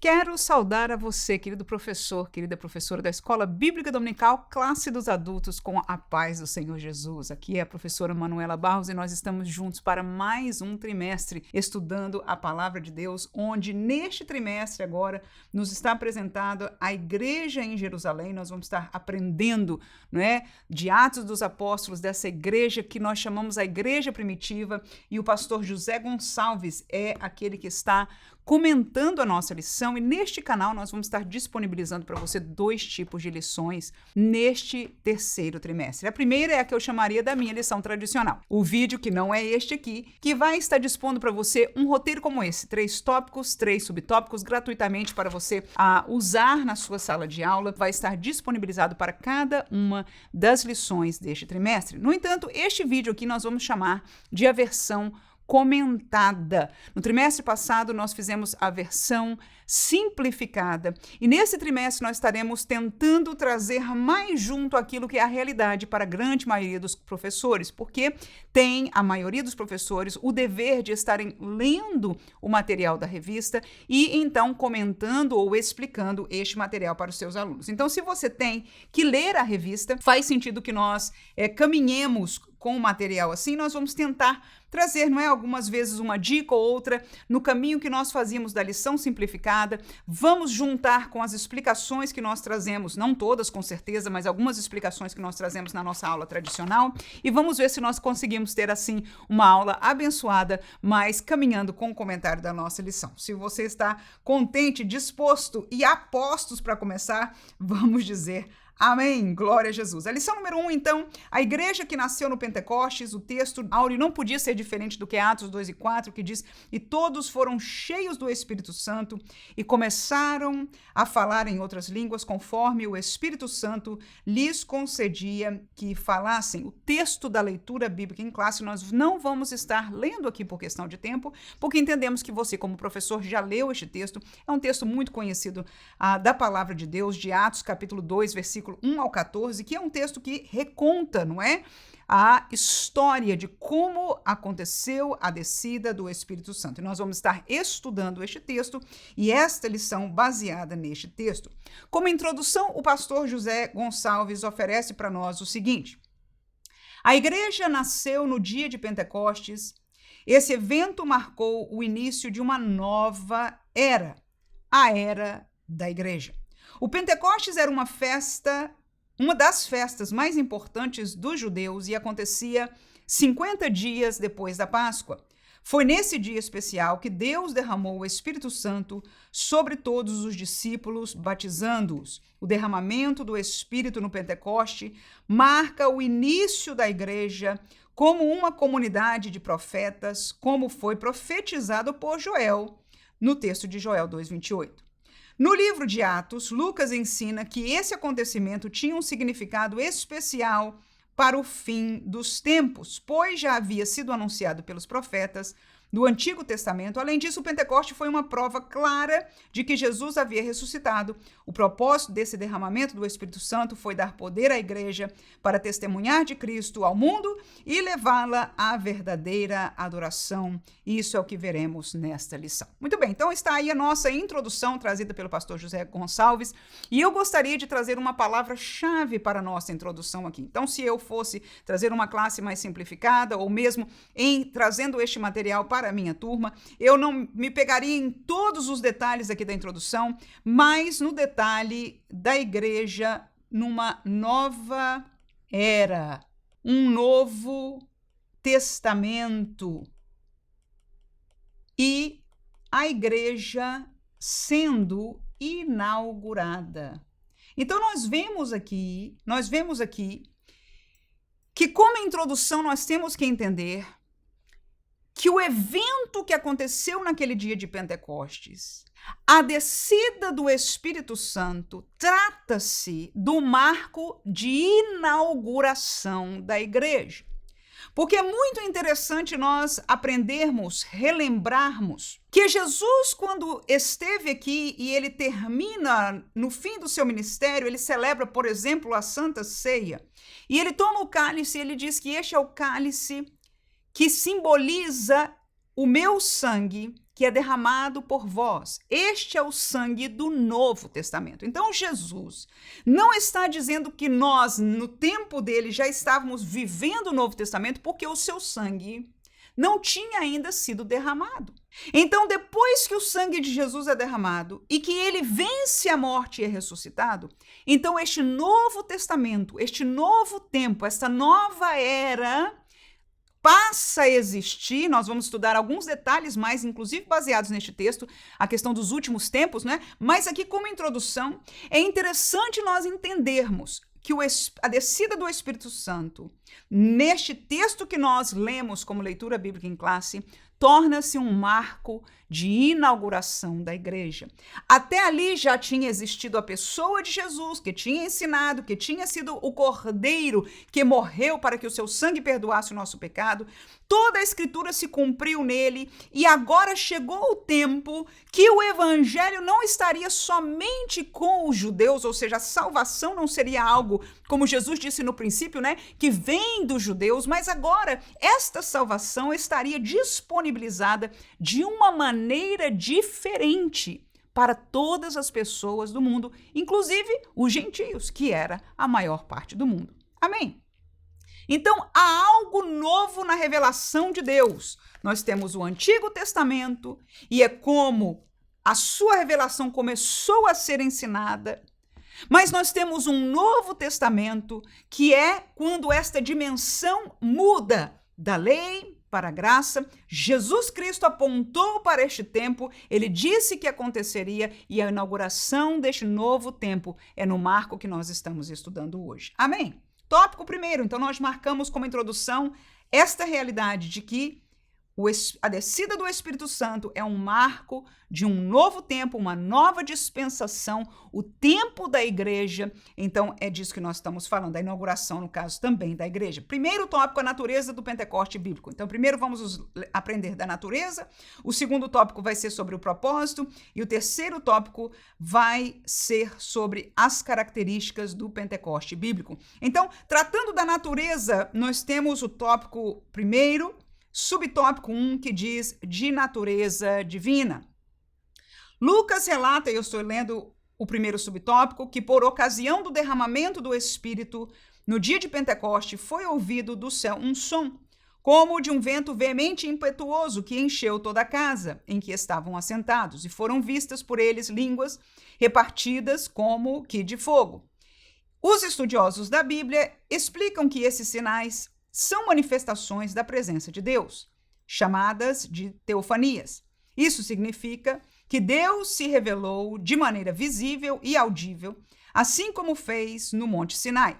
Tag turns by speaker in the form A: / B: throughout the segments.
A: Quero saudar a você, querido professor, querida professora da Escola Bíblica Dominical, classe dos adultos, com a paz do Senhor Jesus. Aqui é a professora Manuela Barros e nós estamos juntos para mais um trimestre estudando a Palavra de Deus, onde neste trimestre agora nos está apresentado a igreja em Jerusalém. Nós vamos estar aprendendo, de Atos dos Apóstolos, dessa igreja que nós chamamos a igreja primitiva, e o pastor José Gonçalves é aquele que está comentando a nossa lição, e neste canal nós vamos estar disponibilizando para você 2 tipos de lições neste terceiro trimestre. A primeira é a que eu chamaria da minha lição tradicional. O vídeo, que não é este aqui, que vai estar dispondo para você um roteiro como esse, 3 tópicos, 3 subtópicos, gratuitamente para você usar na sua sala de aula. Vai estar disponibilizado para cada uma das lições deste trimestre. No entanto, este vídeo aqui nós vamos chamar de a versão comentada. No trimestre passado, nós fizemos a versão simplificada, e nesse trimestre nós estaremos tentando trazer mais junto aquilo que é a realidade para a grande maioria dos professores, porque tem a maioria dos professores o dever de estarem lendo o material da revista e então comentando ou explicando este material para os seus alunos. Então, se você tem que ler a revista, faz sentido que nós caminhemos com o material assim. Nós vamos tentar trazer, algumas vezes uma dica ou outra no caminho que nós fazíamos da lição simplificada. Vamos juntar com as explicações que nós trazemos, não todas com certeza, mas algumas explicações que nós trazemos na nossa aula tradicional, e vamos ver se nós conseguimos ter assim uma aula abençoada, mas caminhando com o comentário da nossa lição. Se você está contente, disposto e a postos para começar, vamos dizer amém, glória a Jesus. A lição número 1, então, a igreja que nasceu no Pentecostes. O texto áureo não podia ser diferente do que Atos 2 e 4, que diz: e todos foram cheios do Espírito Santo e começaram a falar em outras línguas, conforme o Espírito Santo lhes concedia que falassem. O texto da leitura bíblica em classe nós não vamos estar lendo aqui por questão de tempo, porque entendemos que você, como professor, já leu este texto. É um texto muito conhecido da palavra de Deus, de Atos, capítulo 2, versículo 1 ao 14, que é um texto que reconta, a história de como aconteceu a descida do Espírito Santo. E nós vamos estar estudando este texto e esta lição baseada neste texto. Como introdução, o pastor José Gonçalves oferece para nós o seguinte: a igreja nasceu no dia de Pentecostes. Esse evento marcou o início de uma nova era, a era da igreja. O Pentecostes era uma das festas mais importantes dos judeus, e acontecia 50 dias depois da Páscoa. Foi nesse dia especial que Deus derramou o Espírito Santo sobre todos os discípulos, batizando-os. O derramamento do Espírito no Pentecoste marca o início da igreja como uma comunidade de profetas, como foi profetizado por Joel, no texto de Joel 2:28. No livro de Atos, Lucas ensina que esse acontecimento tinha um significado especial para o fim dos tempos, pois já havia sido anunciado pelos profetas do Antigo Testamento. Além disso, o Pentecoste foi uma prova clara de que Jesus havia ressuscitado. O propósito desse derramamento do Espírito Santo foi dar poder à igreja para testemunhar de Cristo ao mundo e levá-la à verdadeira adoração. Isso é o que veremos nesta lição. Muito bem, então está aí a nossa introdução trazida pelo pastor José Gonçalves, e eu gostaria de trazer uma palavra-chave para a nossa introdução aqui. Então, se eu fosse trazer uma classe mais simplificada, ou mesmo trazendo este material para a minha turma, eu não me pegaria em todos os detalhes aqui da introdução, mas no detalhe da igreja numa nova era, um novo testamento, e a igreja sendo inaugurada. Então nós vemos aqui que, como introdução, nós temos que entender que o evento que aconteceu naquele dia de Pentecostes, a descida do Espírito Santo, trata-se do marco de inauguração da igreja. Porque é muito interessante nós aprendermos, relembrarmos que Jesus, quando esteve aqui e ele termina no fim do seu ministério, ele celebra, por exemplo, a Santa Ceia, e ele toma o cálice e ele diz que este é o cálice que simboliza o meu sangue, que é derramado por vós. Este é o sangue do Novo Testamento. Então, Jesus não está dizendo que nós, no tempo dele, já estávamos vivendo o Novo Testamento porque o seu sangue não tinha ainda sido derramado. Então, depois que o sangue de Jesus é derramado e que ele vence a morte e é ressuscitado, então este Novo Testamento, este novo tempo, esta nova era passa a existir. Nós vamos estudar alguns detalhes mais, inclusive baseados neste texto, a questão dos últimos tempos, né? Mas aqui, como introdução, é interessante nós entendermos que a descida do Espírito Santo, neste texto que nós lemos como leitura bíblica em classe, torna-se um marco de inauguração da igreja. Até ali já tinha existido a pessoa de Jesus, que tinha ensinado, que tinha sido o cordeiro que morreu para que o seu sangue perdoasse o nosso pecado. Toda a escritura se cumpriu nele e agora chegou o tempo que o evangelho não estaria somente com os judeus, ou seja, a salvação não seria algo, como Jesus disse no princípio, né, que vem dos judeus, mas agora esta salvação estaria disponibilizada de uma maneira diferente para todas as pessoas do mundo, inclusive os gentios, que era a maior parte do mundo. Amém? Então, há algo novo na revelação de Deus. Nós temos o Antigo Testamento e é como a sua revelação começou a ser ensinada, mas nós temos um Novo Testamento que é quando esta dimensão muda da lei para a graça. Jesus Cristo apontou para este tempo, ele disse que aconteceria e a inauguração deste novo tempo é no marco que nós estamos estudando hoje. Amém? Tópico primeiro, então nós marcamos como introdução esta realidade de que a descida do Espírito Santo é um marco de um novo tempo, uma nova dispensação, o tempo da igreja. Então, é disso que nós estamos falando, da inauguração, no caso, também da igreja. Primeiro tópico, a natureza do Pentecoste bíblico. Então, primeiro vamos aprender da natureza, o segundo tópico vai ser sobre o propósito e o terceiro tópico vai ser sobre as características do Pentecoste bíblico. Então, tratando da natureza, nós temos o tópico primeiro, subtópico 1, que diz de natureza divina. Lucas relata, e eu estou lendo o primeiro subtópico, que por ocasião do derramamento do Espírito, no dia de Pentecoste, foi ouvido do céu um som, como de um vento veemente e impetuoso que encheu toda a casa em que estavam assentados, e foram vistas por eles línguas repartidas como que de fogo. Os estudiosos da Bíblia explicam que esses sinais são manifestações da presença de Deus, chamadas de teofanias. Isso significa que Deus se revelou de maneira visível e audível, assim como fez no Monte Sinai,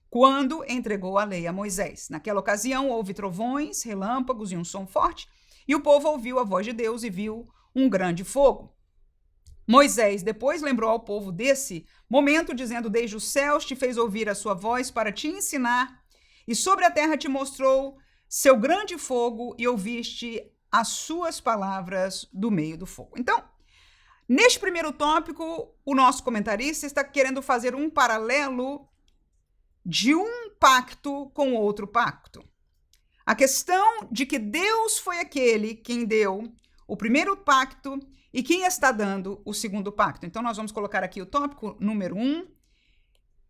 A: quando entregou a lei a Moisés. Naquela ocasião, houve trovões, relâmpagos e um som forte, e o povo ouviu a voz de Deus e viu um grande fogo. Moisés depois lembrou ao povo desse momento, dizendo: desde os céus te fez ouvir a sua voz para te ensinar, e sobre a terra te mostrou seu grande fogo, e ouviste as suas palavras do meio do fogo. Então, neste primeiro tópico, o nosso comentarista está querendo fazer um paralelo de um pacto com outro pacto. A questão de que Deus foi aquele quem deu o primeiro pacto e quem está dando o segundo pacto. Então, nós vamos colocar aqui o tópico número 1.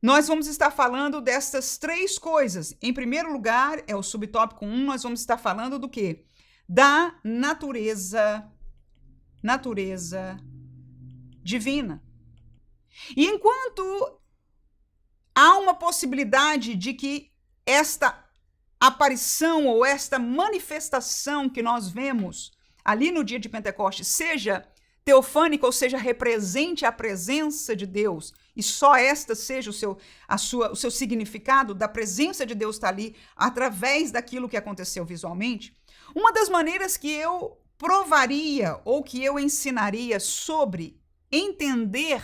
A: Nós vamos estar falando dessas três coisas. Em primeiro lugar, é o subtópico 1, nós vamos estar falando do quê? Da natureza divina. E enquanto há uma possibilidade de que esta aparição ou esta manifestação que nós vemos ali no dia de Pentecostes seja teofânica, ou seja, represente a presença de Deus, e só esta seja o seu significado da presença de Deus está ali através daquilo que aconteceu visualmente, uma das maneiras que eu provaria ou que eu ensinaria sobre entender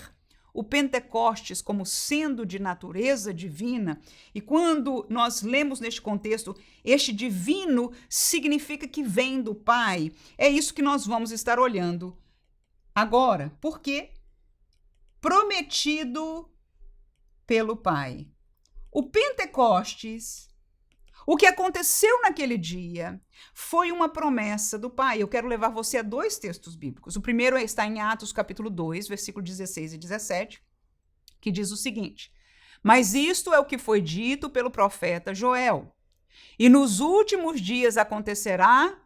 A: o Pentecostes como sendo de natureza divina, e quando nós lemos neste contexto, este divino significa que vem do Pai. É isso que nós vamos estar olhando agora, porque prometido pelo Pai. O Pentecostes O que aconteceu naquele dia foi uma promessa do Pai. Eu quero levar você a 2 textos bíblicos. O primeiro está em Atos capítulo 2, versículo 16 e 17, que diz o seguinte: mas isto é o que foi dito pelo profeta Joel. E nos últimos dias acontecerá,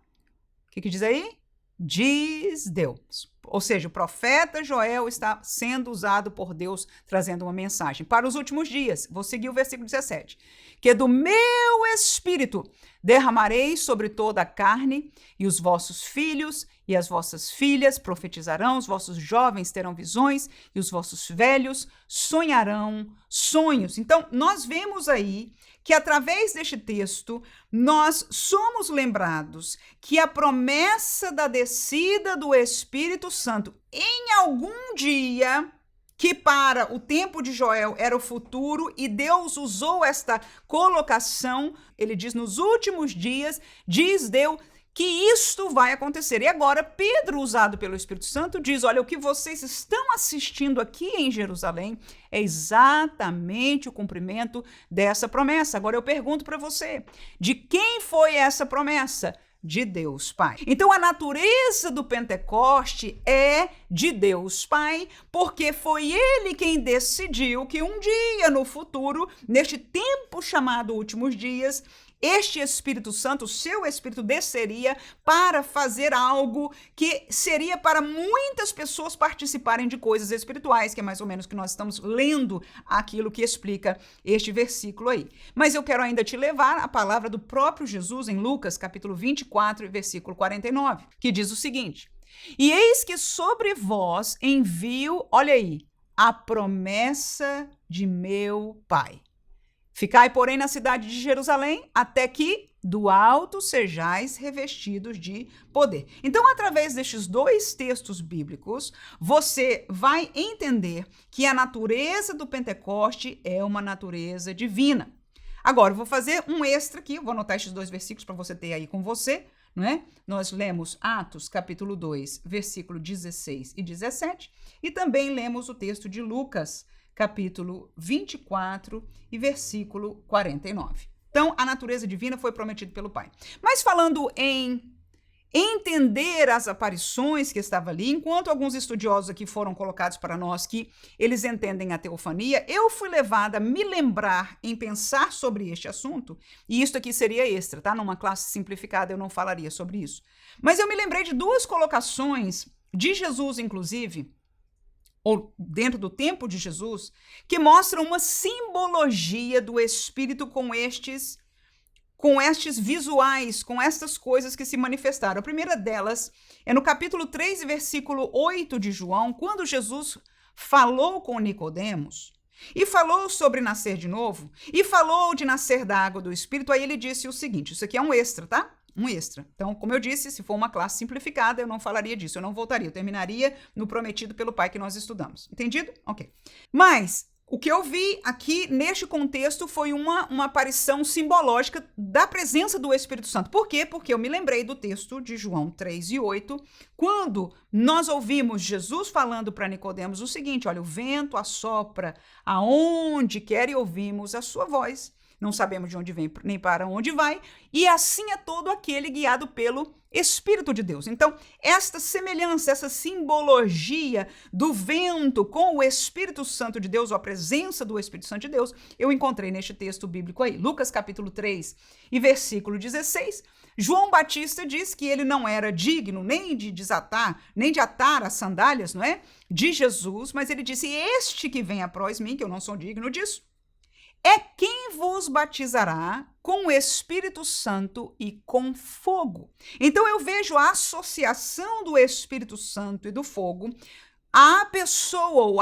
A: o que diz aí? Diz Deus. Ou seja, o profeta Joel está sendo usado por Deus, trazendo uma mensagem. Para os últimos dias, vou seguir o versículo 17. Que do meu espírito derramarei sobre toda a carne, e os vossos filhos e as vossas filhas profetizarão, os vossos jovens terão visões, e os vossos velhos sonharão sonhos. Então, nós vemos aí que através deste texto, nós somos lembrados que a promessa da descida do Espírito Santo em algum dia, que para o tempo de Joel era o futuro, e Deus usou esta colocação, ele diz, nos últimos dias, diz Deus, que isto vai acontecer. E agora, Pedro, usado pelo Espírito Santo, diz, olha, o que vocês estão assistindo aqui em Jerusalém é exatamente o cumprimento dessa promessa. Agora eu pergunto para você, de quem foi essa promessa? De Deus Pai. Então a natureza do Pentecoste é de Deus Pai, porque foi ele quem decidiu que um dia no futuro, neste tempo chamado últimos dias, este Espírito Santo, o seu Espírito, desceria para fazer algo que seria para muitas pessoas participarem de coisas espirituais, que é mais ou menos que nós estamos lendo aquilo que explica este versículo aí. Mas eu quero ainda te levar à palavra do próprio Jesus em Lucas, capítulo 24, versículo 49, que diz o seguinte: e eis que sobre vós envio, olha aí, a promessa de meu Pai. Ficai, porém, na cidade de Jerusalém, até que do alto sejais revestidos de poder. Então, através destes 2 textos bíblicos, você vai entender que a natureza do Pentecoste é uma natureza divina. Agora, eu vou fazer um extra aqui, vou anotar estes 2 versículos para você ter aí com você, não é? Nós lemos Atos, capítulo 2, versículo 16 e 17, e também lemos o texto de Lucas, capítulo 24 e versículo 49. Então, a natureza divina foi prometida pelo Pai. Mas falando em entender as aparições que estavam ali, enquanto alguns estudiosos aqui foram colocados para nós que eles entendem a teofania, eu fui levada a me lembrar em pensar sobre este assunto, e isso aqui seria extra, tá? Numa classe simplificada eu não falaria sobre isso. Mas eu me lembrei de 2 colocações de Jesus, inclusive, ou dentro do tempo de Jesus, que mostram uma simbologia do Espírito com estes visuais, com estas coisas que se manifestaram. A primeira delas é no capítulo 3, versículo 8 de João, quando Jesus falou com Nicodemos e falou sobre nascer de novo, e falou de nascer da água do Espírito. Aí ele disse o seguinte, isso aqui é um extra, tá? Um extra. Então, como eu disse, se for uma classe simplificada, eu não falaria disso, eu não voltaria, eu terminaria no prometido pelo Pai que nós estudamos. Entendido? Ok. Mas o que eu vi aqui neste contexto foi uma aparição simbológica da presença do Espírito Santo. Por quê? Porque eu me lembrei do texto de João 3 e 8, quando nós ouvimos Jesus falando para Nicodemos o seguinte, olha, o vento assopra aonde quer e ouvimos a sua voz. Não sabemos de onde vem nem para onde vai, e assim é todo aquele guiado pelo Espírito de Deus. Então, esta semelhança, essa simbologia do vento com o Espírito Santo de Deus, ou a presença do Espírito Santo de Deus, eu encontrei neste texto bíblico aí, Lucas capítulo 3 e versículo 16, João Batista diz que ele não era digno nem de desatar, nem de atar as sandálias, não é? De Jesus, mas ele disse, este que vem após mim, que eu não sou digno disso, é quem vos batizará com o Espírito Santo e com fogo. Então eu vejo a associação do Espírito Santo e do fogo à pessoa ou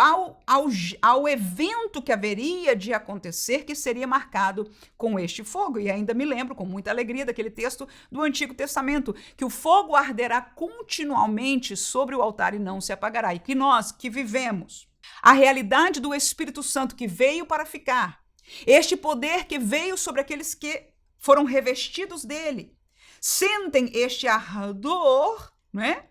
A: ao evento que haveria de acontecer, que seria marcado com este fogo. E ainda me lembro com muita alegria daquele texto do Antigo Testamento, que o fogo arderá continuamente sobre o altar e não se apagará. E que nós que vivemos a realidade do Espírito Santo que veio para ficar, este poder que veio sobre aqueles que foram revestidos dele, sentem este ardor, né?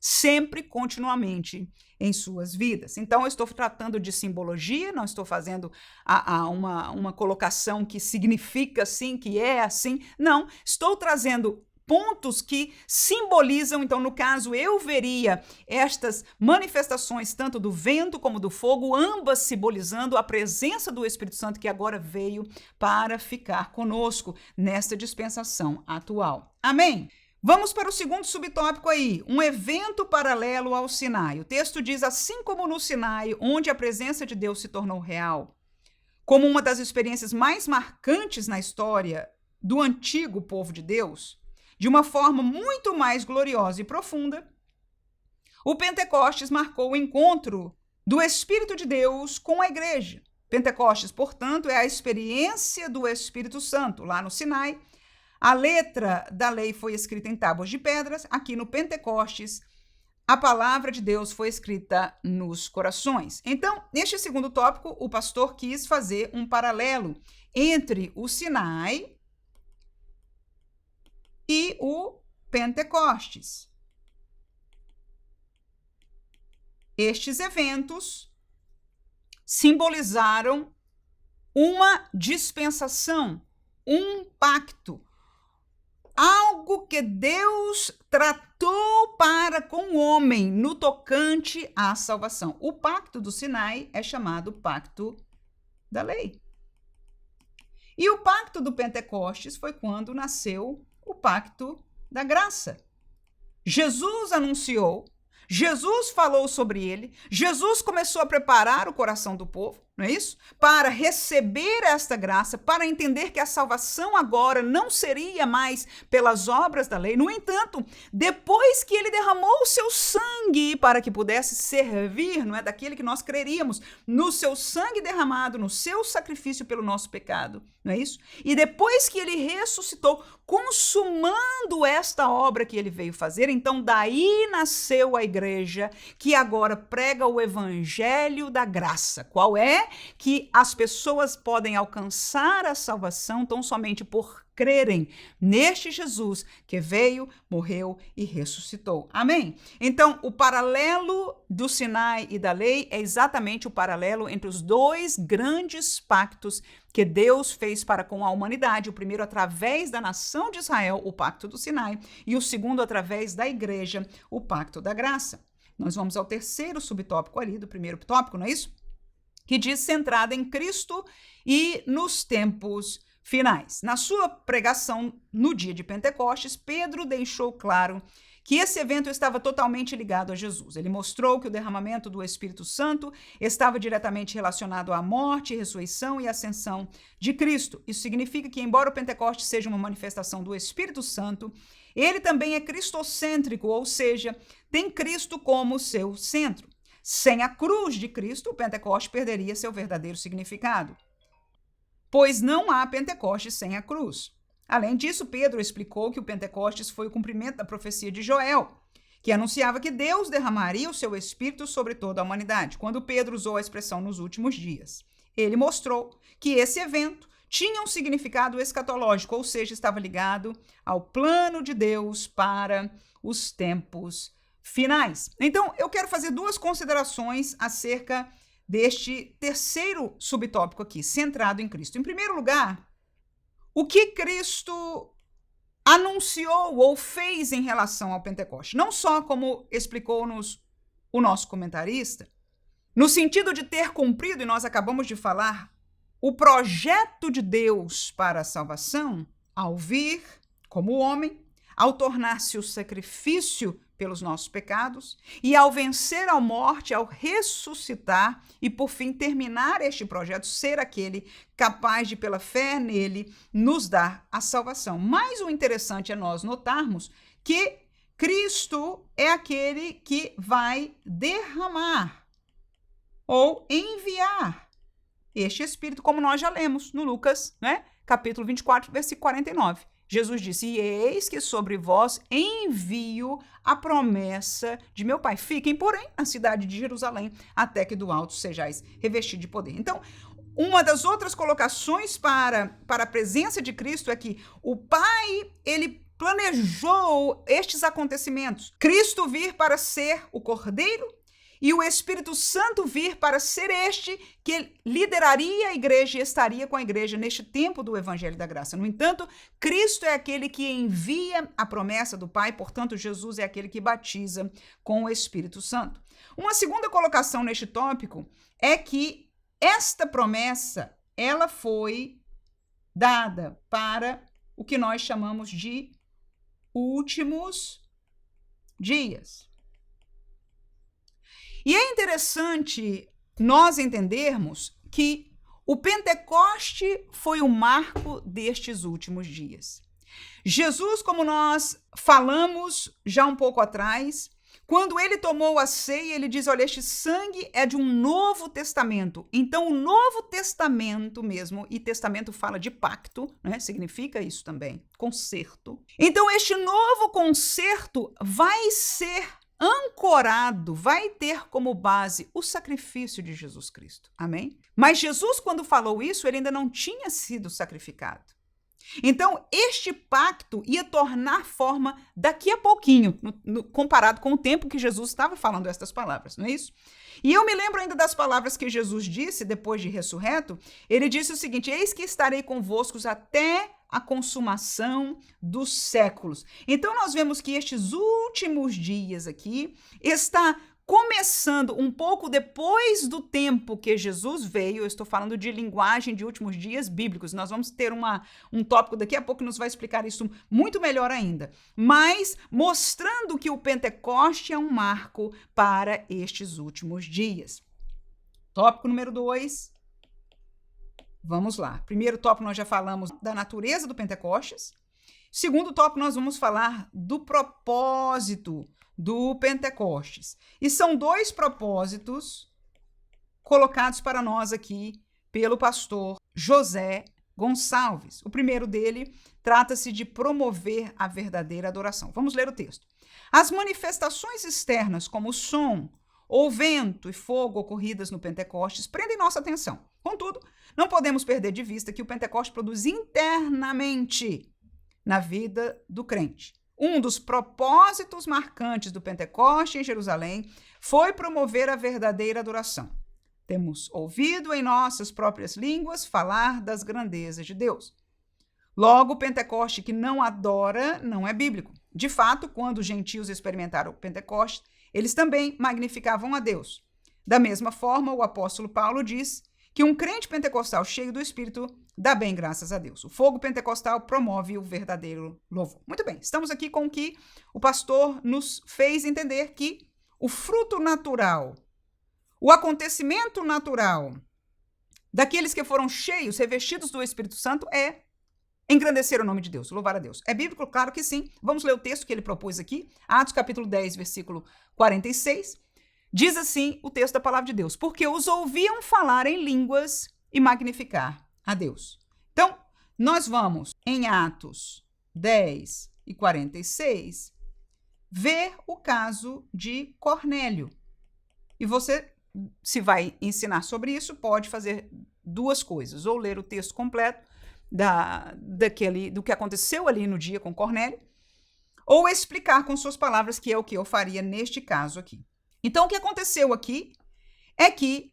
A: Sempre, continuamente, em suas vidas. Então, eu estou tratando de simbologia, não estou fazendo uma colocação que significa assim, que é assim. Não, estou trazendo pontos que simbolizam, então, no caso, eu veria estas manifestações, tanto do vento como do fogo, ambas simbolizando a presença do Espírito Santo que agora veio para ficar conosco nesta dispensação atual. Amém? Vamos para o segundo subtópico aí, um evento paralelo ao Sinai. O texto diz, assim como no Sinai, onde a presença de Deus se tornou real, como uma das experiências mais marcantes na história do antigo povo de Deus, de uma forma muito mais gloriosa e profunda, o Pentecostes marcou o encontro do Espírito de Deus com a igreja. Pentecostes, portanto, é a experiência do Espírito Santo. Lá no Sinai, a letra da lei foi escrita em tábuas de pedras. Aqui no Pentecostes, a palavra de Deus foi escrita nos corações. Então, neste segundo tópico, o pastor quis fazer um paralelo entre o Sinai e o Pentecostes. Estes eventos simbolizaram uma dispensação, um pacto, algo que Deus tratou para com o homem no tocante à salvação. O pacto do Sinai é chamado pacto da lei. E o pacto do Pentecostes foi quando nasceu o pacto da graça. Jesus anunciou, Jesus falou sobre ele, Jesus começou a preparar o coração do povo, não é isso? Para receber esta graça, para entender que a salvação agora não seria mais pelas obras da lei. No entanto, depois que ele derramou o seu sangue para que pudesse servir, não é, daquele que nós creríamos, no seu sangue derramado, no seu sacrifício pelo nosso pecado, não é isso? E depois que ele ressuscitou, consumando esta obra que ele veio fazer, então daí nasceu a igreja que agora prega o evangelho da graça. Qual é? Que as pessoas podem alcançar a salvação tão somente por crerem neste Jesus que veio, morreu e ressuscitou. Amém? Então, o paralelo do Sinai e da lei é exatamente o paralelo entre os dois grandes pactos que Deus fez para com a humanidade. O primeiro através da nação de Israel, o pacto do Sinai, e o segundo através da igreja, o pacto da graça. Nós vamos ao terceiro subtópico ali do primeiro tópico, não é isso? Que diz centrada em Cristo e nos tempos finais. Na sua pregação no dia de Pentecostes, Pedro deixou claro que esse evento estava totalmente ligado a Jesus. Ele mostrou que o derramamento do Espírito Santo estava diretamente relacionado à morte, ressurreição e ascensão de Cristo. Isso significa que, embora o Pentecostes seja uma manifestação do Espírito Santo, ele também é cristocêntrico, ou seja, tem Cristo como seu centro. Sem a cruz de Cristo, o Pentecostes perderia seu verdadeiro significado, pois não há Pentecostes sem a cruz. Além disso, Pedro explicou que o Pentecostes foi o cumprimento da profecia de Joel, que anunciava que Deus derramaria o seu Espírito sobre toda a humanidade, quando Pedro usou a expressão nos últimos dias. Ele mostrou que esse evento tinha um significado escatológico, ou seja, estava ligado ao plano de Deus para os tempos finais. Então, eu quero fazer duas considerações acerca deste terceiro subtópico aqui, centrado em Cristo. Em primeiro lugar, o que Cristo anunciou ou fez em relação ao Pentecostes? Não só como explicou-nos o nosso comentarista, no sentido de ter cumprido, e nós acabamos de falar, o projeto de Deus para a salvação, ao vir como homem, ao tornar-se o sacrifício pelos nossos pecados e ao vencer a morte, ao ressuscitar e, por fim, terminar este projeto, ser aquele capaz de, pela fé nele, nos dar a salvação. Mas o interessante é nós notarmos que Cristo é aquele que vai derramar ou enviar este Espírito, como nós já lemos no Lucas, né? Capítulo 24, versículo 49. Jesus disse, e eis que sobre vós envio a promessa de meu Pai. Fiquem, porém, na cidade de Jerusalém, até que do alto sejais revestidos de poder. Então, uma das outras colocações para a presença de Cristo é que o Pai, ele planejou estes acontecimentos. Cristo vir para ser o Cordeiro e o Espírito Santo vir para ser este que lideraria a igreja e estaria com a igreja neste tempo do Evangelho da Graça. No entanto, Cristo é aquele que envia a promessa do Pai, portanto, Jesus é aquele que batiza com o Espírito Santo. Uma segunda colocação neste tópico é que esta promessa, ela foi dada para o que nós chamamos de últimos dias. E é interessante nós entendermos que o Pentecoste foi o marco destes últimos dias. Jesus, como nós falamos já um pouco atrás, quando ele tomou a ceia, ele diz, olha, este sangue é de um novo testamento. Então, o Novo Testamento mesmo, e testamento fala de pacto, né? Significa isso também, concerto. Então, este novo concerto vai ser ancorado, vai ter como base o sacrifício de Jesus Cristo. Amém? Mas Jesus, quando falou isso, ele ainda não tinha sido sacrificado. Então, este pacto ia tornar forma daqui a pouquinho, comparado com o tempo que Jesus estava falando estas palavras, não é isso? E eu me lembro ainda das palavras que Jesus disse depois de ressurreto. Ele disse o seguinte, eis que estarei convosco até a consumação dos séculos. Então, nós vemos que estes últimos dias aqui está começando um pouco depois do tempo que Jesus veio. Eu estou falando de linguagem de últimos dias bíblicos. Nós vamos ter um tópico daqui a pouco que nos vai explicar isso muito melhor ainda. Mas mostrando que o Pentecoste é um marco para estes últimos dias. Tópico número 2. Vamos lá. Primeiro tópico nós já falamos da natureza do Pentecostes. Segundo tópico nós vamos falar do propósito do Pentecostes. E são 2 propósitos colocados para nós aqui pelo pastor José Gonçalves. O primeiro dele trata-se de promover a verdadeira adoração. Vamos ler o texto. As manifestações externas, como som, ou vento e fogo ocorridas no Pentecostes, prendem nossa atenção. Contudo, não podemos perder de vista que o Pentecostes produz internamente na vida do crente. Um dos propósitos marcantes do Pentecoste em Jerusalém foi promover a verdadeira adoração. Temos ouvido em nossas próprias línguas falar das grandezas de Deus. Logo, o Pentecoste que não adora não é bíblico. De fato, quando os gentios experimentaram o Pentecoste, eles também magnificavam a Deus. Da mesma forma, o apóstolo Paulo diz que um crente pentecostal cheio do Espírito dá bem graças a Deus. O fogo pentecostal promove o verdadeiro louvor. Muito bem, estamos aqui com o que o pastor nos fez entender que o fruto natural, o acontecimento natural daqueles que foram cheios, revestidos do Espírito Santo é engrandecer o nome de Deus, louvar a Deus. É bíblico? Claro que sim. Vamos ler o texto que ele propôs aqui, Atos capítulo 10, versículo 46. Diz assim o texto da palavra de Deus, porque os ouviam falar em línguas e magnificar a Deus. Então, nós vamos em Atos 10 e 46 ver o caso de Cornélio. E você, se vai ensinar sobre isso, pode fazer 2 coisas, ou ler o texto completo do que aconteceu ali no dia com Cornélio, ou explicar com suas palavras, que é o que eu faria neste caso aqui. Então, o que aconteceu aqui é que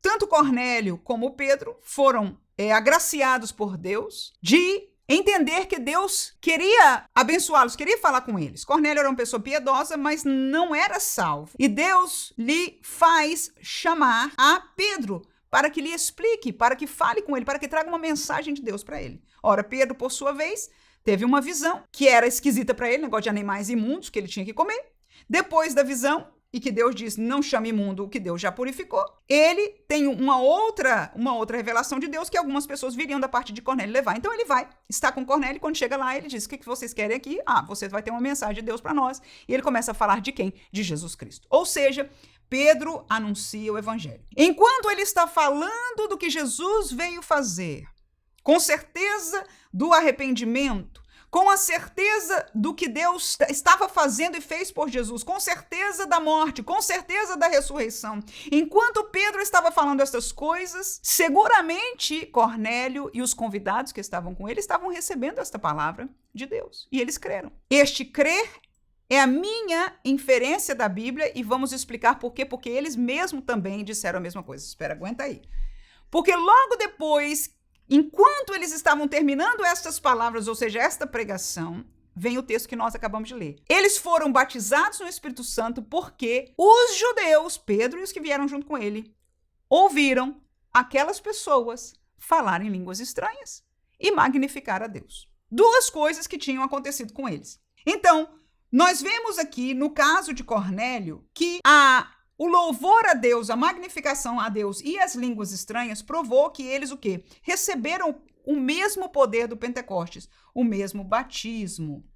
A: tanto Cornélio como Pedro foram agraciados por Deus de entender que Deus queria abençoá-los, queria falar com eles. Cornélio era uma pessoa piedosa, mas não era salvo. E Deus lhe faz chamar a Pedro para que lhe explique, para que fale com ele, para que traga uma mensagem de Deus para ele. Ora, Pedro, por sua vez, teve uma visão que era esquisita para ele, negócio de animais imundos que ele tinha que comer. Depois da visão, e que Deus diz, não chame imundo o que Deus já purificou, ele tem uma outra revelação de Deus que algumas pessoas viriam da parte de Cornélio levar. Então ele vai, está com Cornélio, e quando chega lá, ele diz, o que vocês querem aqui? Você vai ter uma mensagem de Deus para nós. E ele começa a falar de quem? De Jesus Cristo. Ou seja, Pedro anuncia o evangelho. Enquanto ele está falando do que Jesus veio fazer, com certeza do arrependimento, com a certeza do que Deus estava fazendo e fez por Jesus, com certeza da morte, com certeza da ressurreição. Enquanto Pedro estava falando essas coisas, seguramente Cornélio e os convidados que estavam com ele estavam recebendo esta palavra de Deus. E eles creram. Este crer É a minha inferência da Bíblia e vamos explicar por quê, porque eles mesmos também disseram a mesma coisa. Espera, aguenta aí. Porque logo depois, enquanto eles estavam terminando estas palavras, ou seja, esta pregação, vem o texto que nós acabamos de ler. Eles foram batizados no Espírito Santo porque os judeus, Pedro e os que vieram junto com ele, ouviram aquelas pessoas falarem línguas estranhas e magnificar a Deus. Duas coisas que tinham acontecido com eles. Então, nós vemos aqui, no caso de Cornélio, que o louvor a Deus, a magnificação a Deus e as línguas estranhas provou que eles o quê? Receberam o mesmo poder do Pentecostes, o mesmo batismo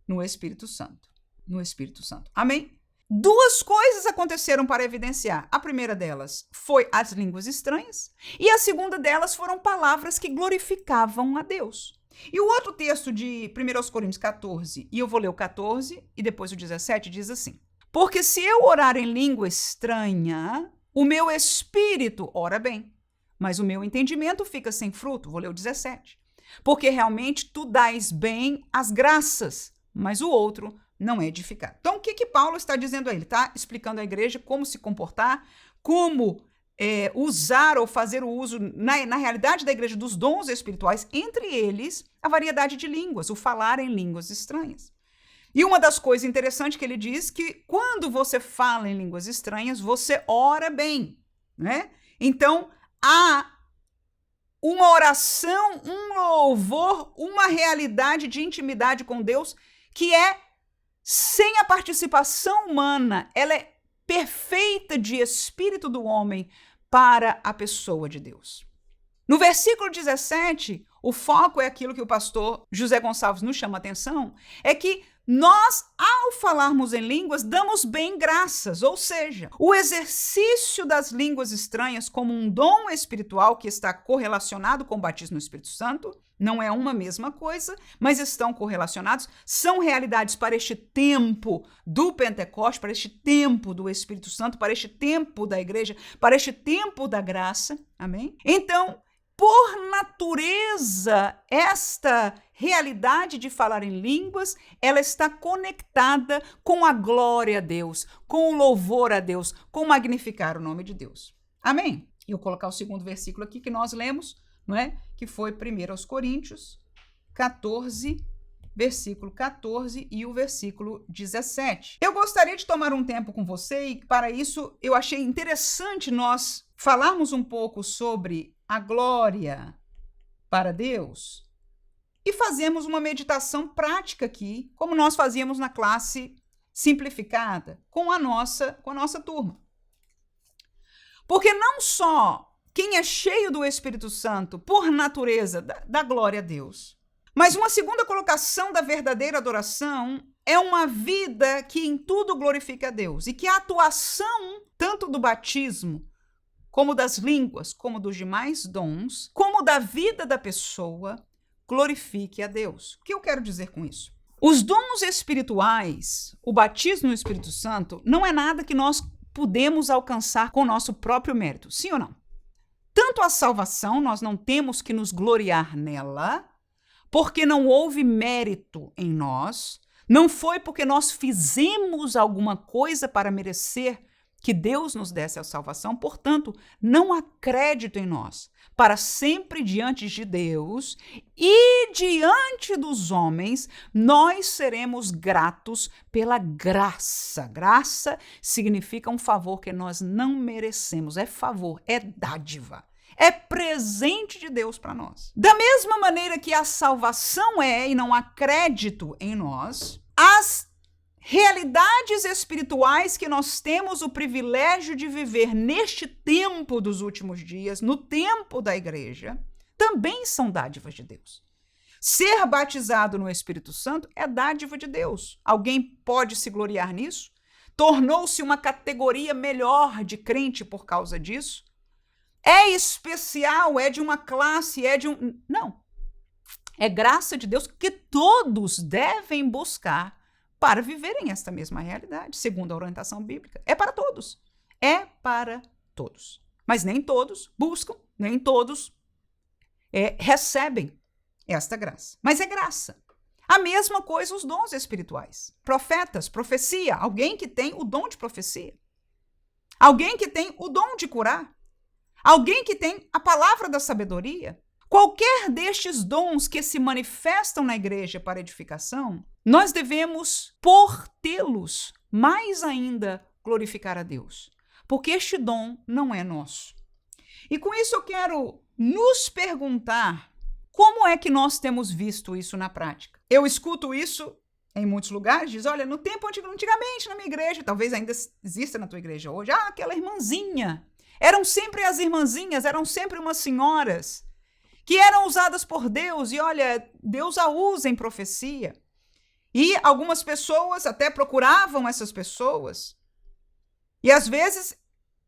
A: no Espírito Santo. No Espírito Santo. Amém? Duas coisas aconteceram para evidenciar. A primeira delas foi as línguas estranhas e a segunda delas foram palavras que glorificavam a Deus. E o outro texto de 1 Coríntios 14, e eu vou ler o 14 e depois o 17, diz assim: porque se eu orar em língua estranha, o meu espírito ora bem, mas o meu entendimento fica sem fruto. Vou ler o 17. Porque realmente tu dás bem as graças, mas o outro não é edificado. Então, o que Paulo está dizendo aí? Ele está explicando à igreja como se comportar, como usar ou fazer o uso, na realidade da igreja, dos dons espirituais, entre eles a variedade de línguas, o falar em línguas estranhas. E uma das coisas interessantes que ele diz que quando você fala em línguas estranhas, você ora bem, né? Então, há uma oração, um louvor, uma realidade de intimidade com Deus que é sem a participação humana, ela é perfeita de espírito do homem para a pessoa de Deus. No versículo 17, o foco é aquilo que o pastor José Gonçalves nos chama a atenção, é que nós, ao falarmos em línguas, damos bem graças, ou seja, o exercício das línguas estranhas como um dom espiritual que está correlacionado com o batismo no Espírito Santo, não é uma mesma coisa, mas estão correlacionados, são realidades para este tempo do Pentecostes, para este tempo do Espírito Santo, para este tempo da igreja, para este tempo da graça, amém? Então, por natureza, esta realidade de falar em línguas, ela está conectada com a glória a Deus, com o louvor a Deus, com magnificar o nome de Deus. Amém? E eu vou colocar o segundo versículo aqui que nós lemos, não é? Que foi 1 Coríntios 14, versículo 14 e o versículo 17. Eu gostaria de tomar um tempo com você e para isso eu achei interessante nós falarmos um pouco sobre a glória para Deus e fazemos uma meditação prática aqui, como nós fazíamos na classe simplificada com a nossa turma. Porque não só quem é cheio do Espírito Santo, por natureza, da glória a Deus, mas uma segunda colocação da verdadeira adoração é uma vida que em tudo glorifica a Deus e que a atuação tanto do batismo como das línguas, como dos demais dons, como da vida da pessoa, glorifique a Deus. O que eu quero dizer com isso? Os dons espirituais, o batismo no Espírito Santo, não é nada que nós podemos alcançar com o nosso próprio mérito, sim ou não? Tanto a salvação, nós não temos que nos gloriar nela, porque não houve mérito em nós, não foi porque nós fizemos alguma coisa para merecer que Deus nos desse a salvação, portanto, não há crédito em nós. Para sempre diante de Deus e diante dos homens, nós seremos gratos pela graça. Graça significa um favor que nós não merecemos. É favor, é dádiva. É presente de Deus para nós. Da mesma maneira que a salvação é e não há crédito em nós, as realidades espirituais que nós temos o privilégio de viver neste tempo dos últimos dias, no tempo da igreja, também são dádivas de Deus. Ser batizado no Espírito Santo é dádiva de Deus. Alguém pode se gloriar nisso? Tornou-se uma categoria melhor de crente por causa disso? É especial, é de uma classe, é de um... Não. É graça de Deus que todos devem buscar para viverem esta mesma realidade, segundo a orientação bíblica. É para todos. É para todos. Mas nem todos buscam, nem todos recebem esta graça. Mas é graça. A mesma coisa os dons espirituais. Profetas, profecia, alguém que tem o dom de profecia. Alguém que tem o dom de curar. Alguém que tem a palavra da sabedoria. Qualquer destes dons que se manifestam na igreja para edificação, nós devemos, por tê-los, mais ainda glorificar a Deus. Porque este dom não é nosso. E com isso eu quero nos perguntar como é que nós temos visto isso na prática. Eu escuto isso em muitos lugares, diz, olha, no tempo antigamente na minha igreja, talvez ainda exista na tua igreja hoje, aquela irmãzinha. Eram sempre as irmãzinhas, eram sempre umas senhoras que eram usadas por Deus e olha, Deus a usa em profecia. E algumas pessoas até procuravam essas pessoas. E às vezes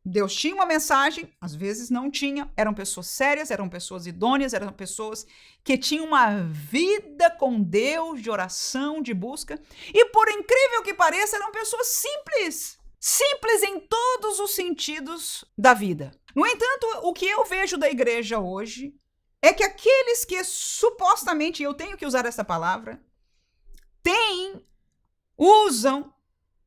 A: Deus tinha uma mensagem, às vezes não tinha. Eram pessoas sérias, eram pessoas idôneas, eram pessoas que tinham uma vida com Deus, de oração, de busca. E por incrível que pareça, eram pessoas simples. Simples em todos os sentidos da vida. No entanto, o que eu vejo da igreja hoje é que aqueles que supostamente, eu tenho que usar essa palavra,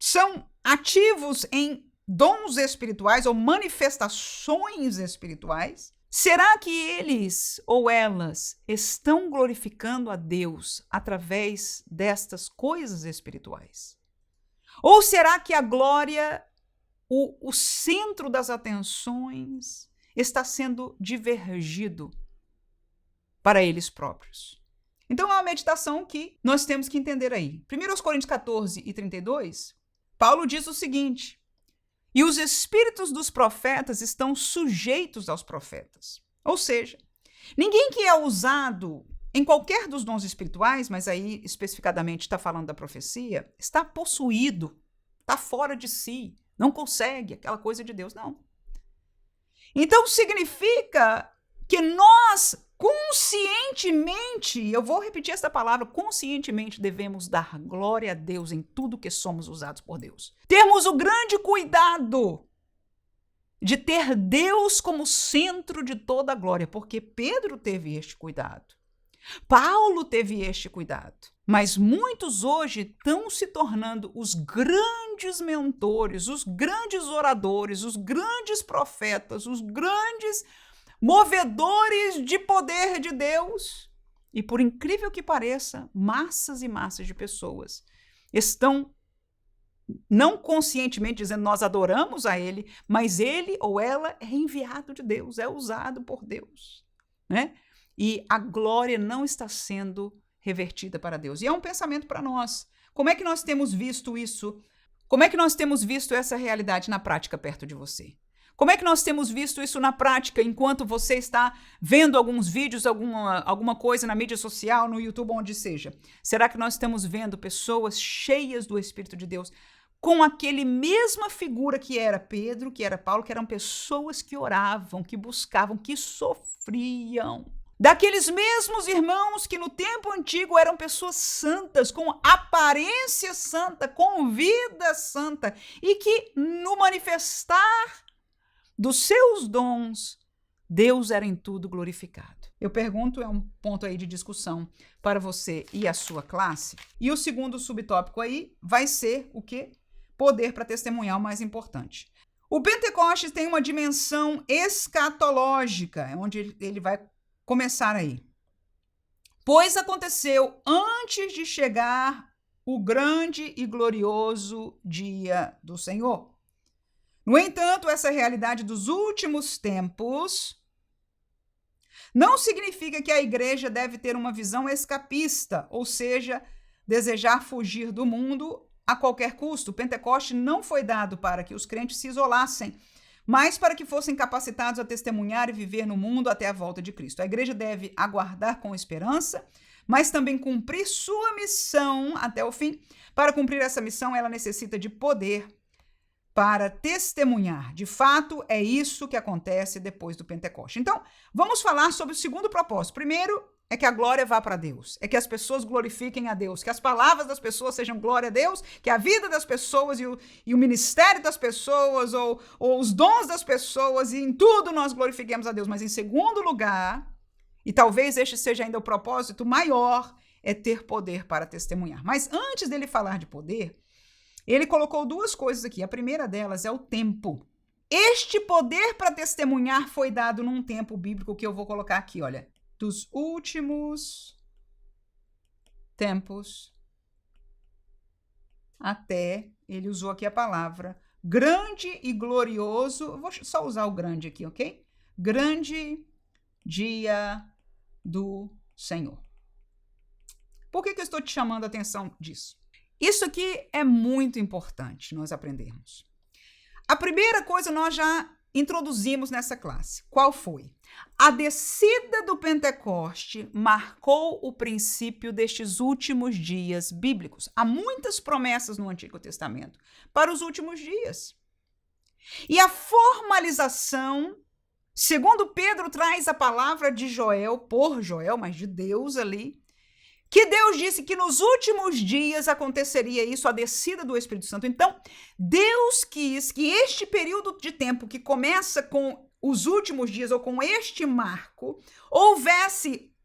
A: são ativos em dons espirituais ou manifestações espirituais, será que eles ou elas estão glorificando a Deus através destas coisas espirituais? Ou será que a glória, o centro das atenções, está sendo divergido para eles próprios? Então é uma meditação que nós temos que entender aí. 1 Coríntios 14 e 32, Paulo diz o seguinte: e os espíritos dos profetas estão sujeitos aos profetas. Ou seja, ninguém que é usado em qualquer dos dons espirituais, mas aí especificadamente está falando da profecia, está possuído, está fora de si, não consegue aquela coisa de Deus, não. Então significa que nós conscientemente, eu vou repetir essa palavra, conscientemente devemos dar glória a Deus em tudo que somos usados por Deus. Temos o grande cuidado de ter Deus como centro de toda a glória, porque Pedro teve este cuidado, Paulo teve este cuidado, mas muitos hoje estão se tornando os grandes mentores, os grandes oradores, os grandes profetas, os grandes movedores de poder de Deus. E por incrível que pareça, massas e massas de pessoas estão não conscientemente dizendo nós adoramos a ele, mas ele ou ela é enviado de Deus, é usado por Deus, né? E a glória não está sendo revertida para Deus. E é um pensamento para nós. Como é que nós temos visto isso? Como é que nós temos visto essa realidade na prática perto de você? Como é que nós temos visto isso na prática enquanto você está vendo alguns vídeos, alguma coisa na mídia social, no YouTube, onde seja? Será que nós estamos vendo pessoas cheias do Espírito de Deus com aquele mesma figura que era Pedro, que era Paulo, que eram pessoas que oravam, que buscavam, que sofriam? Daqueles mesmos irmãos que no tempo antigo eram pessoas santas, com aparência santa, com vida santa, e que no manifestar dos seus dons, Deus era em tudo glorificado. Eu pergunto, é um ponto aí de discussão para você e a sua classe. E o segundo subtópico aí vai ser o quê? Poder para testemunhar, o mais importante. O Pentecostes tem uma dimensão escatológica, onde ele vai começar aí. Pois aconteceu antes de chegar o grande e glorioso dia do Senhor. No entanto, essa realidade dos últimos tempos não significa que a igreja deve ter uma visão escapista, ou seja, desejar fugir do mundo a qualquer custo. O Pentecoste não foi dado para que os crentes se isolassem, mas para que fossem capacitados a testemunhar e viver no mundo até a volta de Cristo. A igreja deve aguardar com esperança, mas também cumprir sua missão até o fim. Para cumprir essa missão, ela necessita de poder para testemunhar. De fato, é isso que acontece depois do Pentecoste. Então, vamos falar sobre o segundo propósito. Primeiro, é que a glória vá para Deus, é que as pessoas glorifiquem a Deus, que as palavras das pessoas sejam glória a Deus, que a vida das pessoas e o ministério das pessoas ou os dons das pessoas e em tudo nós glorifiquemos a Deus. Mas em segundo lugar, e talvez este seja ainda o propósito maior, é ter poder para testemunhar. Mas antes dele falar de poder, ele colocou duas coisas aqui. A primeira delas é o tempo. Este poder para testemunhar foi dado num tempo bíblico que eu vou colocar aqui, olha. Dos últimos tempos até, ele usou aqui a palavra, grande e glorioso, eu vou só usar o grande aqui, ok? Grande dia do Senhor. Por que eu estou te chamando a atenção disso? Isso aqui é muito importante nós aprendermos. A primeira coisa nós já introduzimos nessa classe. Qual foi? A descida do Pentecoste marcou o princípio destes últimos dias bíblicos. Há muitas promessas no Antigo Testamento para os últimos dias. E a formalização, segundo Pedro traz a palavra de Joel, por Joel, mas de Deus ali, que Deus disse que nos últimos dias aconteceria isso, a descida do Espírito Santo. Então, Deus quis que este período de tempo que começa com os últimos dias, ou com este marco,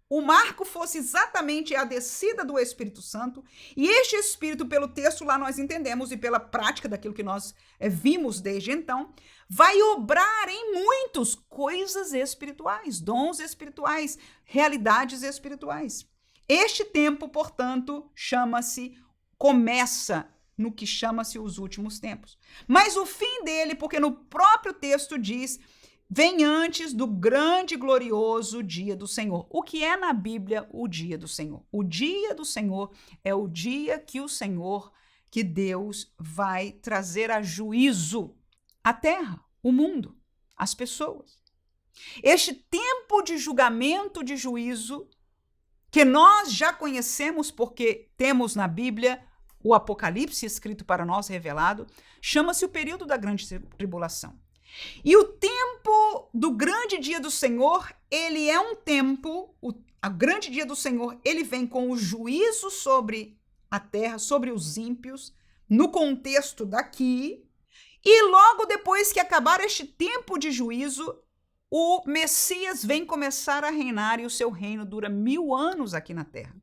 A: o marco fosse exatamente a descida do Espírito Santo, e este Espírito, pelo texto lá nós entendemos, e pela prática daquilo que nós vimos desde então, vai obrar em muitos coisas espirituais, dons espirituais, realidades espirituais. Este tempo, portanto, começa no que chama-se os últimos tempos. Mas o fim dele, porque no próprio texto diz, vem antes do grande e glorioso dia do Senhor. O que é na Bíblia o dia do Senhor? O dia do Senhor é o dia que Deus vai trazer a juízo a terra, o mundo, as pessoas. Este tempo de julgamento, de juízo, que nós já conhecemos porque temos na Bíblia o Apocalipse escrito para nós, revelado, chama-se o período da grande tribulação. E o tempo do grande dia do Senhor, ele é um tempo, o grande dia do Senhor, ele vem com o juízo sobre a terra, sobre os ímpios, no contexto daqui, e logo depois que acabar este tempo de juízo, o Messias vem começar a reinar e o seu reino dura 1000 anos aqui na terra.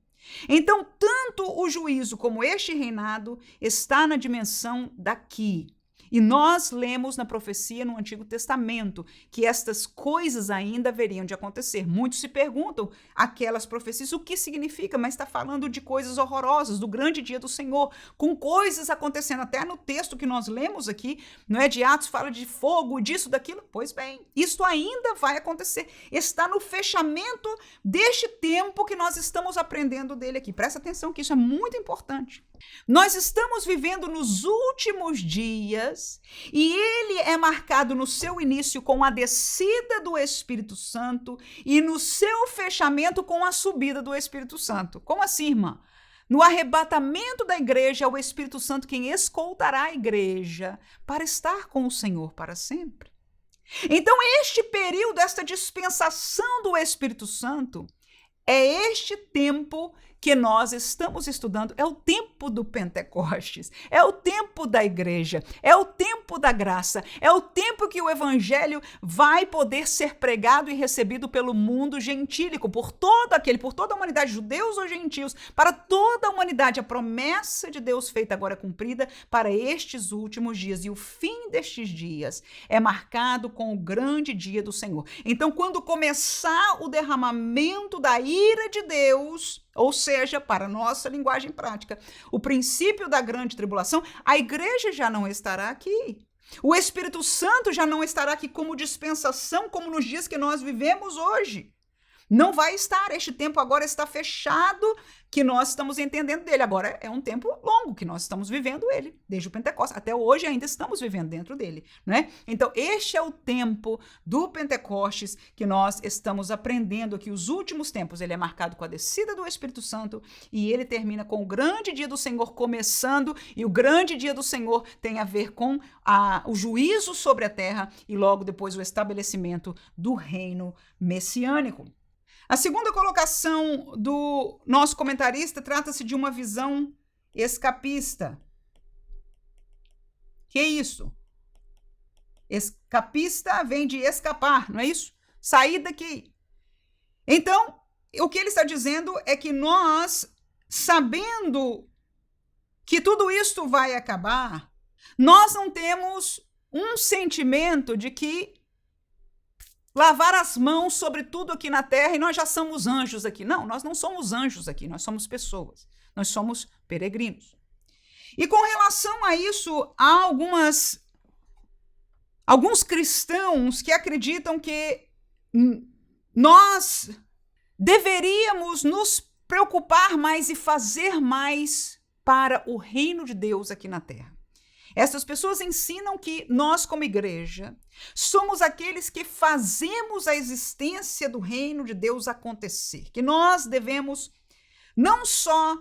A: Então, tanto o juízo como este reinado está na dimensão daqui. E nós lemos na profecia no Antigo Testamento que estas coisas ainda haveriam de acontecer. Muitos se perguntam aquelas profecias, o que significa? Mas está falando de coisas horrorosas, do grande dia do Senhor, com coisas acontecendo. Até no texto que nós lemos aqui, não é de Atos, fala de fogo, disso, daquilo. Pois bem, isso ainda vai acontecer. Está no fechamento deste tempo que nós estamos aprendendo dele aqui. Presta atenção que isso é muito importante. Nós estamos vivendo nos últimos dias e ele é marcado no seu início com a descida do Espírito Santo e no seu fechamento com a subida do Espírito Santo. Como assim, irmã? No arrebatamento da igreja, é o Espírito Santo quem escoltará a igreja para estar com o Senhor para sempre. Então, este período, esta dispensação do Espírito Santo, é este tempo que nós estamos estudando, é o tempo do Pentecostes, é o tempo da igreja, é o tempo da graça, é o tempo que o evangelho vai poder ser pregado e recebido pelo mundo gentílico, por toda a humanidade, judeus ou gentios, para toda a humanidade. A promessa de Deus feita agora é cumprida para estes últimos dias, e o fim destes dias é marcado com o grande dia do Senhor. Então, quando começar o derramamento da ira de Deus, ou seja, para a nossa linguagem prática, o princípio da grande tribulação, a igreja já não estará aqui. O Espírito Santo já não estará aqui como dispensação, como nos dias que nós vivemos hoje. Não vai estar. Este tempo agora está fechado, que nós estamos entendendo dele. Agora é um tempo longo que nós estamos vivendo ele, desde o Pentecostes. Até hoje ainda estamos vivendo dentro dele, não é? Então, este é o tempo do Pentecostes que nós estamos aprendendo aqui. Os últimos tempos, ele é marcado com a descida do Espírito Santo e ele termina com o grande dia do Senhor começando, e o grande dia do Senhor tem a ver com o juízo sobre a terra e logo depois o estabelecimento do reino messiânico. A segunda colocação do nosso comentarista trata-se de uma visão escapista. Que é isso? Escapista vem de escapar, não é isso? Sair daqui. Então, o que ele está dizendo é que nós sabendo que tudo isto vai acabar, nós não temos um sentimento de que lavar as mãos sobre tudo aqui na terra e nós já somos anjos aqui. Não, nós não somos anjos aqui, nós somos pessoas, nós somos peregrinos. E com relação a isso, há alguns cristãos que acreditam que nós deveríamos nos preocupar mais e fazer mais para o reino de Deus aqui na terra. Essas pessoas ensinam que nós, como igreja, somos aqueles que fazemos a existência do reino de Deus acontecer, que nós devemos não só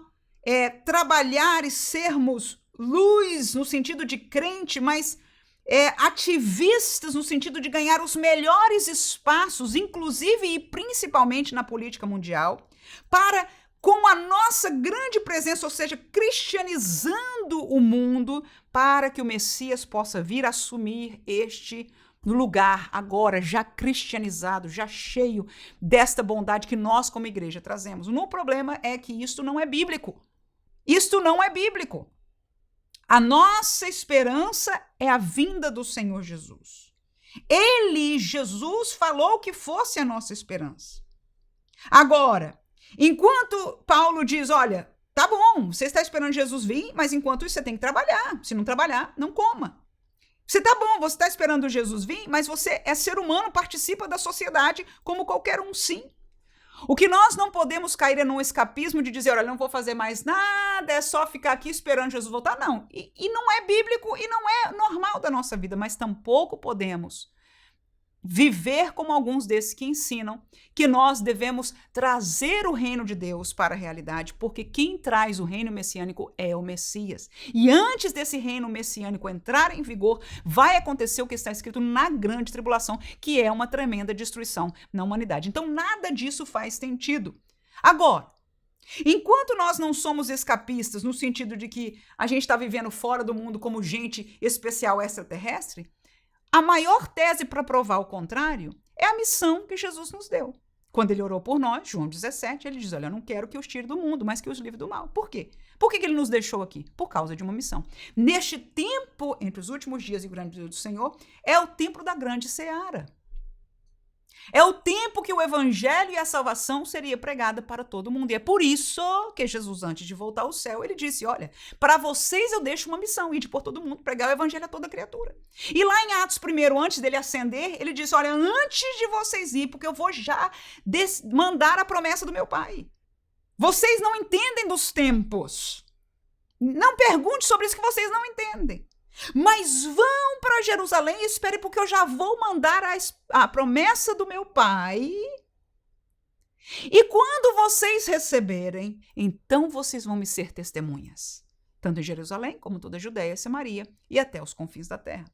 A: trabalhar e sermos luz no sentido de crente, mas ativistas no sentido de ganhar os melhores espaços, inclusive e principalmente na política mundial, para, com a nossa grande presença, ou seja, cristianizando o mundo, para que o Messias possa vir assumir este lugar agora já cristianizado, já cheio desta bondade que nós como igreja trazemos. O problema é que isto não é bíblico. Isto não é bíblico. A nossa esperança é a vinda do Senhor Jesus. Ele, Jesus, falou que fosse a nossa esperança. Agora, enquanto Paulo diz, olha, tá bom, você está esperando Jesus vir, mas enquanto isso você tem que trabalhar. Se não trabalhar, não coma. Você tá bom, você está esperando Jesus vir, mas você é ser humano, participa da sociedade como qualquer um, sim. O que nós não podemos cair é num escapismo de dizer, olha, não vou fazer mais nada, é só ficar aqui esperando Jesus voltar. Não, e não é bíblico e não é normal da nossa vida, mas tampouco podemos viver como alguns desses que ensinam que nós devemos trazer o reino de Deus para a realidade, porque quem traz o reino messiânico é o Messias. E antes desse reino messiânico entrar em vigor, vai acontecer o que está escrito na grande tribulação, que é uma tremenda destruição na humanidade. Então, nada disso faz sentido. Agora, enquanto nós não somos escapistas, no sentido de que a gente está vivendo fora do mundo como gente especial extraterrestre, a maior tese para provar o contrário é a missão que Jesus nos deu. Quando ele orou por nós, João 17, ele diz, olha, eu não quero que os tire do mundo, mas que os livre do mal. Por quê? Por que ele nos deixou aqui? Por causa de uma missão. Neste tempo, entre os últimos dias e o grande dia do Senhor, é o tempo da grande seara. É o tempo que o evangelho e a salvação seria pregada para todo mundo. E é por isso que Jesus, antes de voltar ao céu, ele disse, olha, para vocês eu deixo uma missão, ir por todo mundo, pregar o evangelho a toda criatura. E lá em Atos 1, antes dele ascender, ele disse, olha, antes de vocês ir, porque eu vou já mandar a promessa do meu Pai. Vocês não entendem dos tempos. Não pergunte sobre isso que vocês não entendem. Mas vão para Jerusalém e esperem, porque eu já vou mandar a promessa do meu Pai. E quando vocês receberem, então vocês vão me ser testemunhas, tanto em Jerusalém como toda a Judéia, Samaria e até os confins da terra.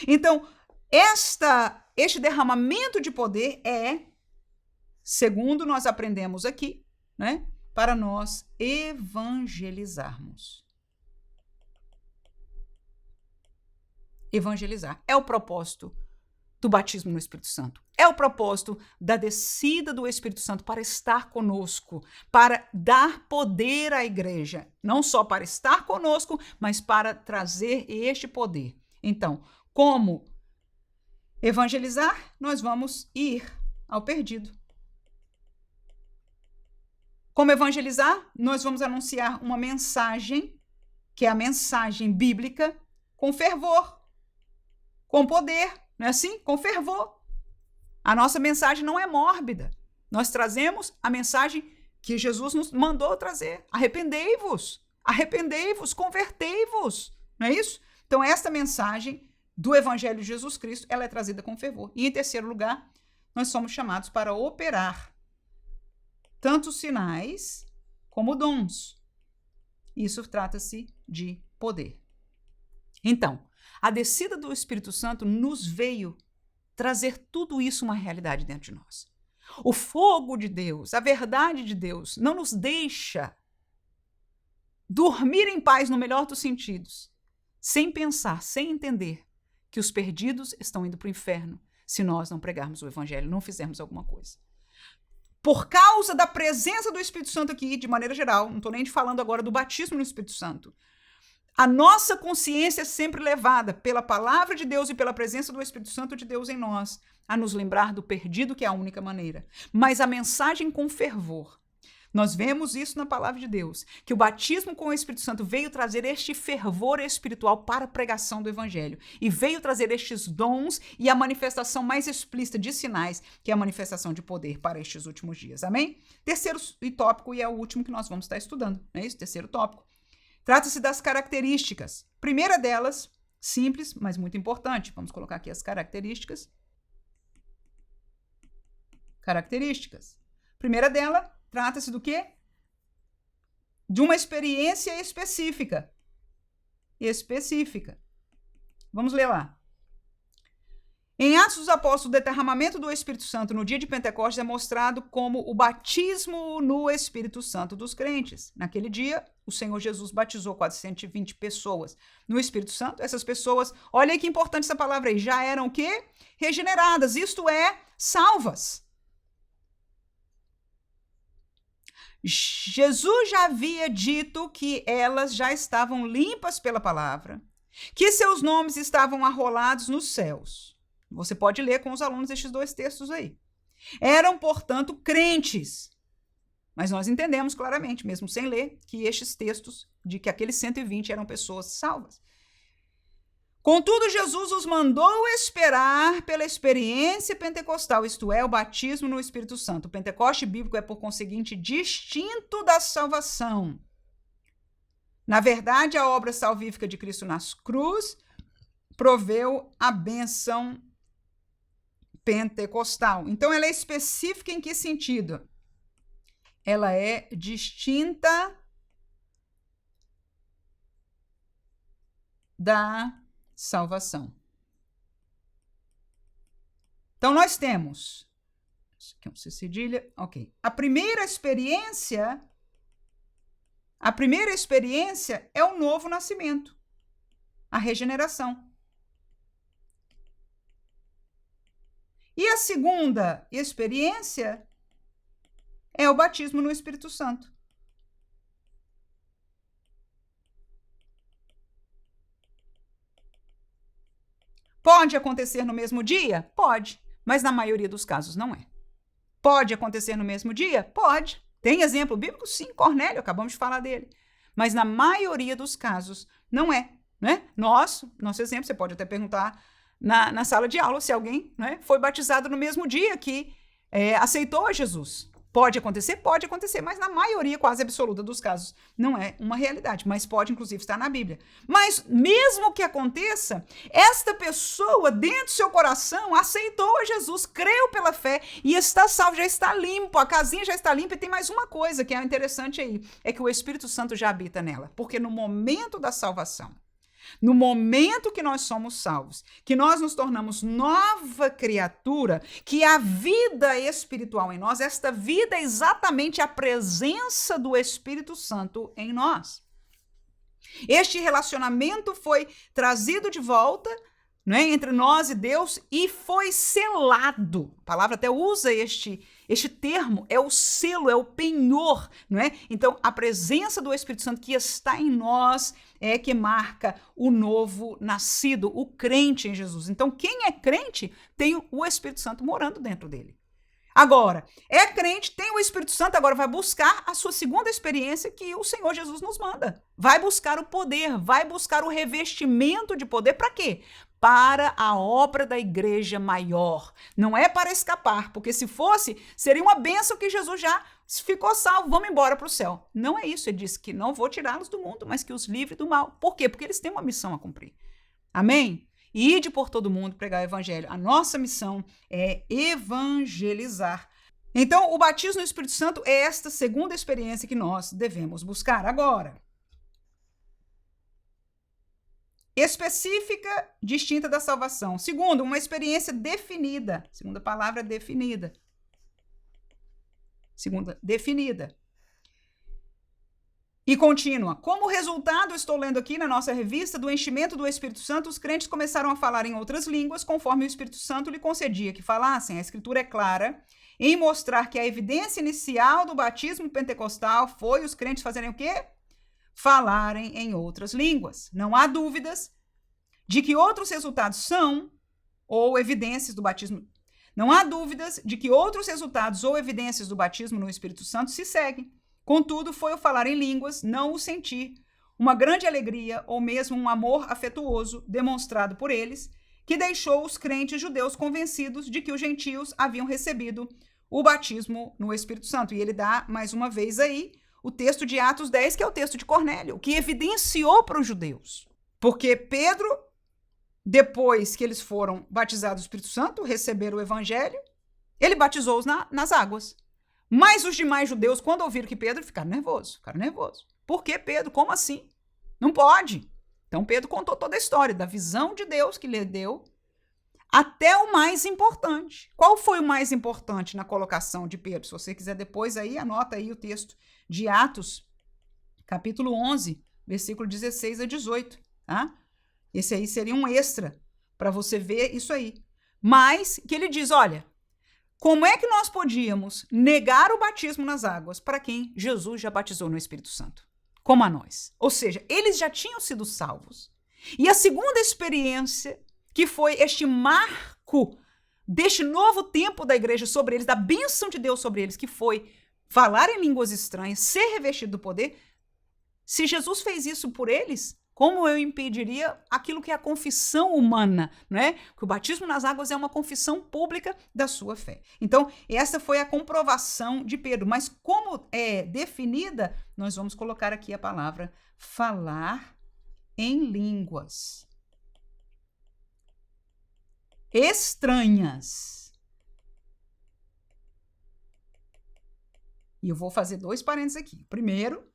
A: Então, este derramamento de poder é, segundo nós aprendemos aqui, né, para nós evangelizarmos. Evangelizar é o propósito do batismo no Espírito Santo. É o propósito da descida do Espírito Santo para estar conosco, para dar poder à igreja, não só para estar conosco, mas para trazer este poder. Então, como evangelizar? Nós vamos ir ao perdido. Como evangelizar? Nós vamos anunciar uma mensagem, que é a mensagem bíblica, com fervor, com poder, não é assim? Com fervor. A nossa mensagem não é mórbida. Nós trazemos a mensagem que Jesus nos mandou trazer. Arrependei-vos, arrependei-vos, convertei-vos. Não é isso? Então, esta mensagem do Evangelho de Jesus Cristo, ela é trazida com fervor. E, em terceiro lugar, nós somos chamados para operar tanto sinais como dons. Isso trata-se de poder. Então, a descida do Espírito Santo nos veio trazer tudo isso uma realidade dentro de nós. O fogo de Deus, a verdade de Deus, não nos deixa dormir em paz no melhor dos sentidos, sem pensar, sem entender que os perdidos estão indo para o inferno se nós não pregarmos o evangelho, não fizermos alguma coisa. por causa da presença do Espírito Santo aqui, de maneira geral, não estou nem falando agora do batismo no Espírito Santo, a nossa consciência é sempre levada pela palavra de Deus e pela presença do Espírito Santo de Deus em nós a nos lembrar do perdido, que é a única maneira. Mas a mensagem com fervor, nós vemos isso na palavra de Deus, que o batismo com o Espírito Santo veio trazer este fervor espiritual para a pregação do Evangelho e veio trazer estes dons e a manifestação mais explícita de sinais, que é a manifestação de poder para estes últimos dias. Amém? Terceiro tópico, e é o último que nós vamos estar estudando, não é isso? Terceiro tópico. Trata-se das características. Primeira delas, simples, mas muito importante. Vamos colocar aqui as características. Características. Primeira dela, trata-se do quê? De uma experiência específica. Específica. Vamos ler lá. Em Atos dos Apóstolos, o derramamento do Espírito Santo no dia de Pentecostes é mostrado como o batismo no Espírito Santo dos crentes. Naquele dia, o Senhor Jesus batizou 420 pessoas no Espírito Santo. Essas pessoas, olha aí que importante essa palavra aí, já eram o quê? Regeneradas, isto é, salvas. Jesus já havia dito que elas já estavam limpas pela palavra, que seus nomes estavam arrolados nos céus. Você pode ler com os alunos estes dois textos aí. Eram, portanto, crentes. Mas nós entendemos claramente, mesmo sem ler, que estes textos, de que aqueles 120 eram pessoas salvas. Contudo, Jesus os mandou esperar pela experiência pentecostal, isto é, o batismo no Espírito Santo. O Pentecoste bíblico é, por conseguinte, distinto da salvação. Na verdade, a obra salvífica de Cristo na cruz proveu a bênção pentecostal. Então, ela é específica em que sentido? Ela é distinta da salvação. Então, nós temos, isso aqui é um C cedilha, ok. A primeira experiência é o novo nascimento, a regeneração. E a segunda experiência é o batismo no Espírito Santo. Pode acontecer no mesmo dia? Pode, mas na maioria dos casos não é. Pode acontecer no mesmo dia? Pode. Tem exemplo bíblico? Sim, Cornélio, acabamos de falar dele. Mas na maioria dos casos não é, né? Nosso exemplo, você pode até perguntar na sala de aula se alguém, né, foi batizado no mesmo dia que aceitou a Jesus. Pode acontecer, mas na maioria quase absoluta dos casos não é uma realidade, mas pode inclusive estar na Bíblia. Mas mesmo que aconteça, esta pessoa dentro do seu coração aceitou a Jesus, creu pela fé e está salvo, já está limpo, a casinha já está limpa. E tem mais uma coisa que é interessante aí, é que o Espírito Santo já habita nela, porque no momento da salvação, no momento que nós somos salvos, que nós nos tornamos nova criatura, que a vida espiritual em nós, esta vida é exatamente a presença do Espírito Santo em nós. Este relacionamento foi trazido de volta, né, entre nós e Deus e foi selado. A palavra até usa este termo, é o selo, é o penhor, não é? Então, a presença do Espírito Santo que está em nós é que marca o novo nascido, o crente em Jesus. Então, quem é crente tem o Espírito Santo morando dentro dele. Agora, é crente, tem o Espírito Santo, agora vai buscar a sua segunda experiência que o Senhor Jesus nos manda. Vai buscar o poder, vai buscar o revestimento de poder. Para quê? Para a obra da igreja maior. Não é para escapar, porque se fosse, seria uma bênção que Jesus já ficou salvo, vamos embora para o céu. Não é isso, ele disse que não vou tirá-los do mundo, mas que os livre do mal. Por quê? Porque eles têm uma missão a cumprir. Amém? E ide por todo mundo pregar o evangelho. A nossa missão é evangelizar. Então, o batismo no Espírito Santo é esta segunda experiência que nós devemos buscar. Agora, específica, distinta da salvação. Segundo, uma experiência definida. Segunda palavra, definida. Segunda, definida. E continua. Como resultado, estou lendo aqui na nossa revista, do enchimento do Espírito Santo, os crentes começaram a falar em outras línguas, conforme o Espírito Santo lhe concedia que falassem. A Escritura é clara em mostrar que a evidência inicial do batismo pentecostal foi os crentes fazerem o quê? Falarem em outras línguas. Não há dúvidas de que outros resultados são, ou evidências do batismo. Não há dúvidas de que outros resultados ou evidências do batismo no Espírito Santo se seguem. Contudo, foi o falar em línguas, não o sentir, uma grande alegria ou mesmo um amor afetuoso demonstrado por eles, que deixou os crentes judeus convencidos de que os gentios haviam recebido o batismo no Espírito Santo. E ele dá, mais uma vez aí, o texto de Atos 10, que é o texto de Cornélio, que evidenciou para os judeus. Porque Pedro, depois que eles foram batizados no Espírito Santo, receberam o evangelho, ele batizou-os nas águas. Mas os demais judeus, quando ouviram que Pedro, ficaram nervosos. Por que Pedro? Como assim? Não pode. Então Pedro contou toda a história da visão de Deus que lhe deu, até o mais importante. Qual foi o mais importante na colocação de Pedro? Se você quiser depois aí, anota aí o texto de Atos, capítulo 11, versículo 16 a 18, tá? Esse aí seria um extra para você ver isso aí. Mas que ele diz, olha, como é que nós podíamos negar o batismo nas águas para quem Jesus já batizou no Espírito Santo? Como a nós. Ou seja, eles já tinham sido salvos. E a segunda experiência, que foi este marco deste novo tempo da igreja sobre eles, da bênção de Deus sobre eles, que foi falar em línguas estranhas, ser revestido do poder. Se Jesus fez isso por eles, como eu impediria aquilo que é a confissão humana, né? Que o batismo nas águas é uma confissão pública da sua fé. Então, essa foi a comprovação de Pedro. Mas como é definida, nós vamos colocar aqui a palavra falar em línguas estranhas. E eu vou fazer 2 parênteses aqui. Primeiro,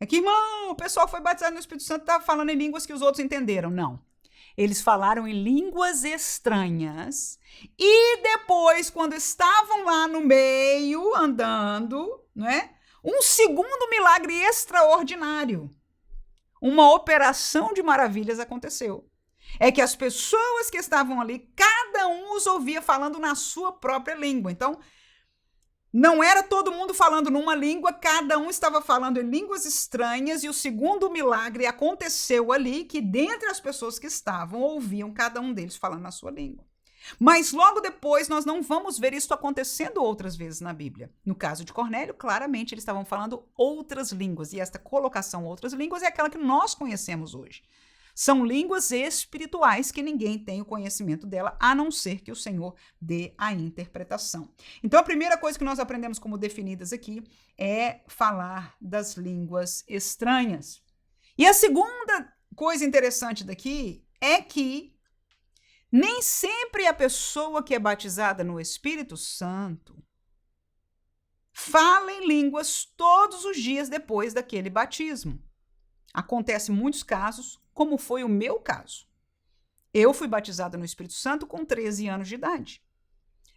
A: é que, irmão, o pessoal foi batizado no Espírito Santo e estava falando em línguas que os outros entenderam. Não. Eles falaram em línguas estranhas e depois, quando estavam lá no meio, andando, né, um segundo milagre extraordinário. Uma operação de maravilhas aconteceu. É que as pessoas que estavam ali, cada um os ouvia falando na sua própria língua. Então, não era todo mundo falando numa língua, cada um estava falando em línguas estranhas, e o segundo milagre aconteceu ali, que dentre as pessoas que estavam, ouviam cada um deles falando na sua língua. Mas logo depois nós não vamos ver isso acontecendo outras vezes na Bíblia. No caso de Cornélio, claramente eles estavam falando outras línguas, e esta colocação outras línguas é aquela que nós conhecemos hoje. São línguas espirituais que ninguém tem o conhecimento dela, a não ser que o Senhor dê a interpretação. Então, a primeira coisa que nós aprendemos como definidas aqui é falar das línguas estranhas. E a segunda coisa interessante daqui é que nem sempre a pessoa que é batizada no Espírito Santo fala em línguas todos os dias depois daquele batismo. Acontece em muitos casos, como foi o meu caso. Eu fui batizada no Espírito Santo com 13 anos de idade.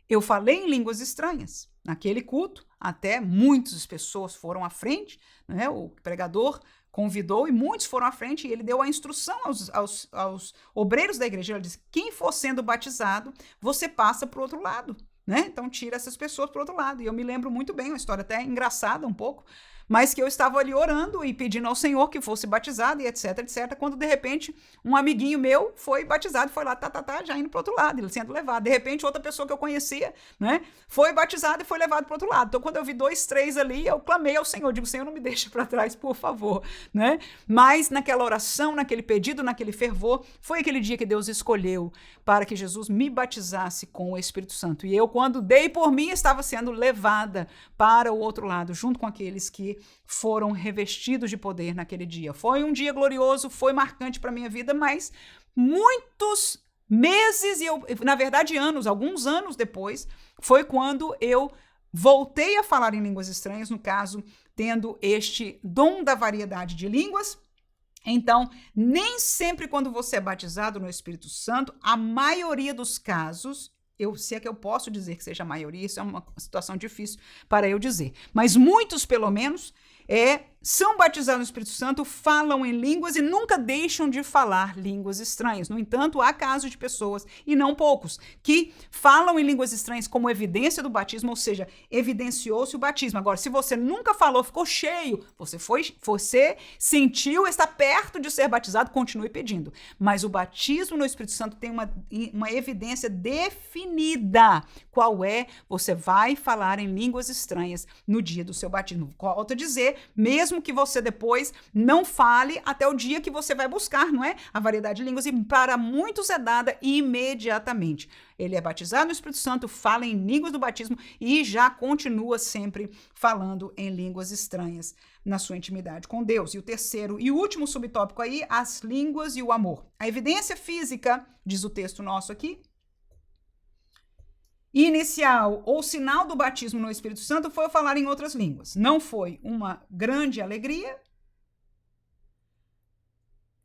A: Eu falei em línguas estranhas. Naquele culto, até muitas pessoas foram à frente, né? O pregador convidou e muitos foram à frente, e ele deu a instrução aos obreiros da igreja. Ele disse, quem for sendo batizado, você passa para o outro lado, né? Então tira essas pessoas para o outro lado. E eu me lembro muito bem, uma história até engraçada um pouco, mas que eu estava ali orando e pedindo ao Senhor que fosse batizado e etc, etc, quando de repente um amiguinho meu foi batizado, foi lá, já indo para o outro lado, ele sendo levado. De repente outra pessoa que eu conhecia, né, foi batizada e foi levado para o outro lado. Então quando eu vi 2, 3 ali, eu clamei ao Senhor, digo, Senhor, não me deixe para trás, por favor, né? Mas naquela oração, naquele pedido, naquele fervor, foi aquele dia que Deus escolheu para que Jesus me batizasse com o Espírito Santo. E eu, quando dei por mim, estava sendo levada para o outro lado, junto com aqueles que foram revestidos de poder naquele dia. Foi um dia glorioso, foi marcante para a minha vida, mas muitos meses, e na verdade anos, alguns anos depois, foi quando eu voltei a falar em línguas estranhas, no caso, tendo este dom da variedade de línguas. Então, nem sempre quando você é batizado no Espírito Santo, a maioria dos casos, se é que eu posso dizer que seja a maioria, isso é uma situação difícil para eu dizer, mas muitos, pelo menos, são batizados no Espírito Santo, falam em línguas e nunca deixam de falar línguas estranhas. No entanto, há casos de pessoas, e não poucos, que falam em línguas estranhas como evidência do batismo, ou seja, evidenciou-se o batismo. Agora, se você nunca falou, ficou cheio, você sentiu, está perto de ser batizado, continue pedindo. Mas o batismo no Espírito Santo tem uma evidência definida. Qual é? Você vai falar em línguas estranhas no dia do seu batismo. Volto a dizer, mesmo que você depois não fale até o dia que você vai buscar, não é? A variedade de línguas, e para muitos é dada imediatamente. Ele é batizado no Espírito Santo, fala em línguas do batismo e já continua sempre falando em línguas estranhas na sua intimidade com Deus. E o terceiro e último subtópico aí, as línguas e o amor. A evidência física, diz o texto nosso aqui, inicial ou sinal do batismo no Espírito Santo foi eu falar em outras línguas. Não foi uma grande alegria.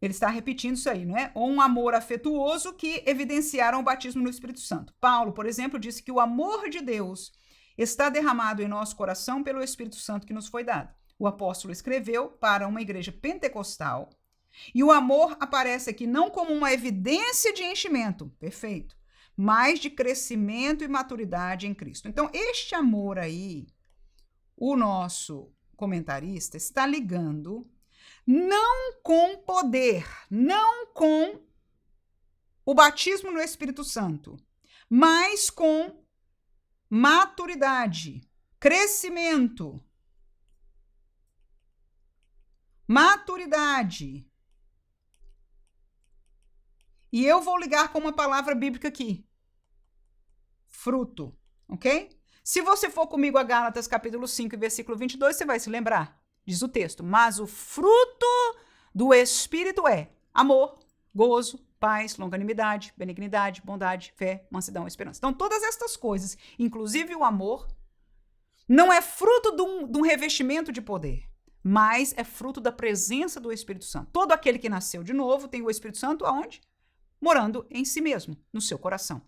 A: Ele está repetindo isso aí, não é? Ou um amor afetuoso que evidenciaram o batismo no Espírito Santo. Paulo, por exemplo, disse que o amor de Deus está derramado em nosso coração pelo Espírito Santo que nos foi dado. O apóstolo escreveu para uma igreja pentecostal e o amor aparece aqui não como uma evidência de enchimento, perfeito, mas de crescimento e maturidade em Cristo. Então, este amor aí, o nosso comentarista está ligando não com poder, não com o batismo no Espírito Santo, mas com maturidade, crescimento, maturidade. E eu vou ligar com uma palavra bíblica aqui. Fruto, ok? Se você for comigo a Gálatas capítulo 5, versículo 22, você vai se lembrar. Diz o texto, mas o fruto do Espírito é amor, gozo, paz, longanimidade, benignidade, bondade, fé, mansidão, esperança. Então, todas estas coisas, inclusive o amor, não é fruto de um revestimento de poder, mas é fruto da presença do Espírito Santo. Todo aquele que nasceu de novo tem o Espírito Santo aonde? Morando em si mesmo, no seu coração.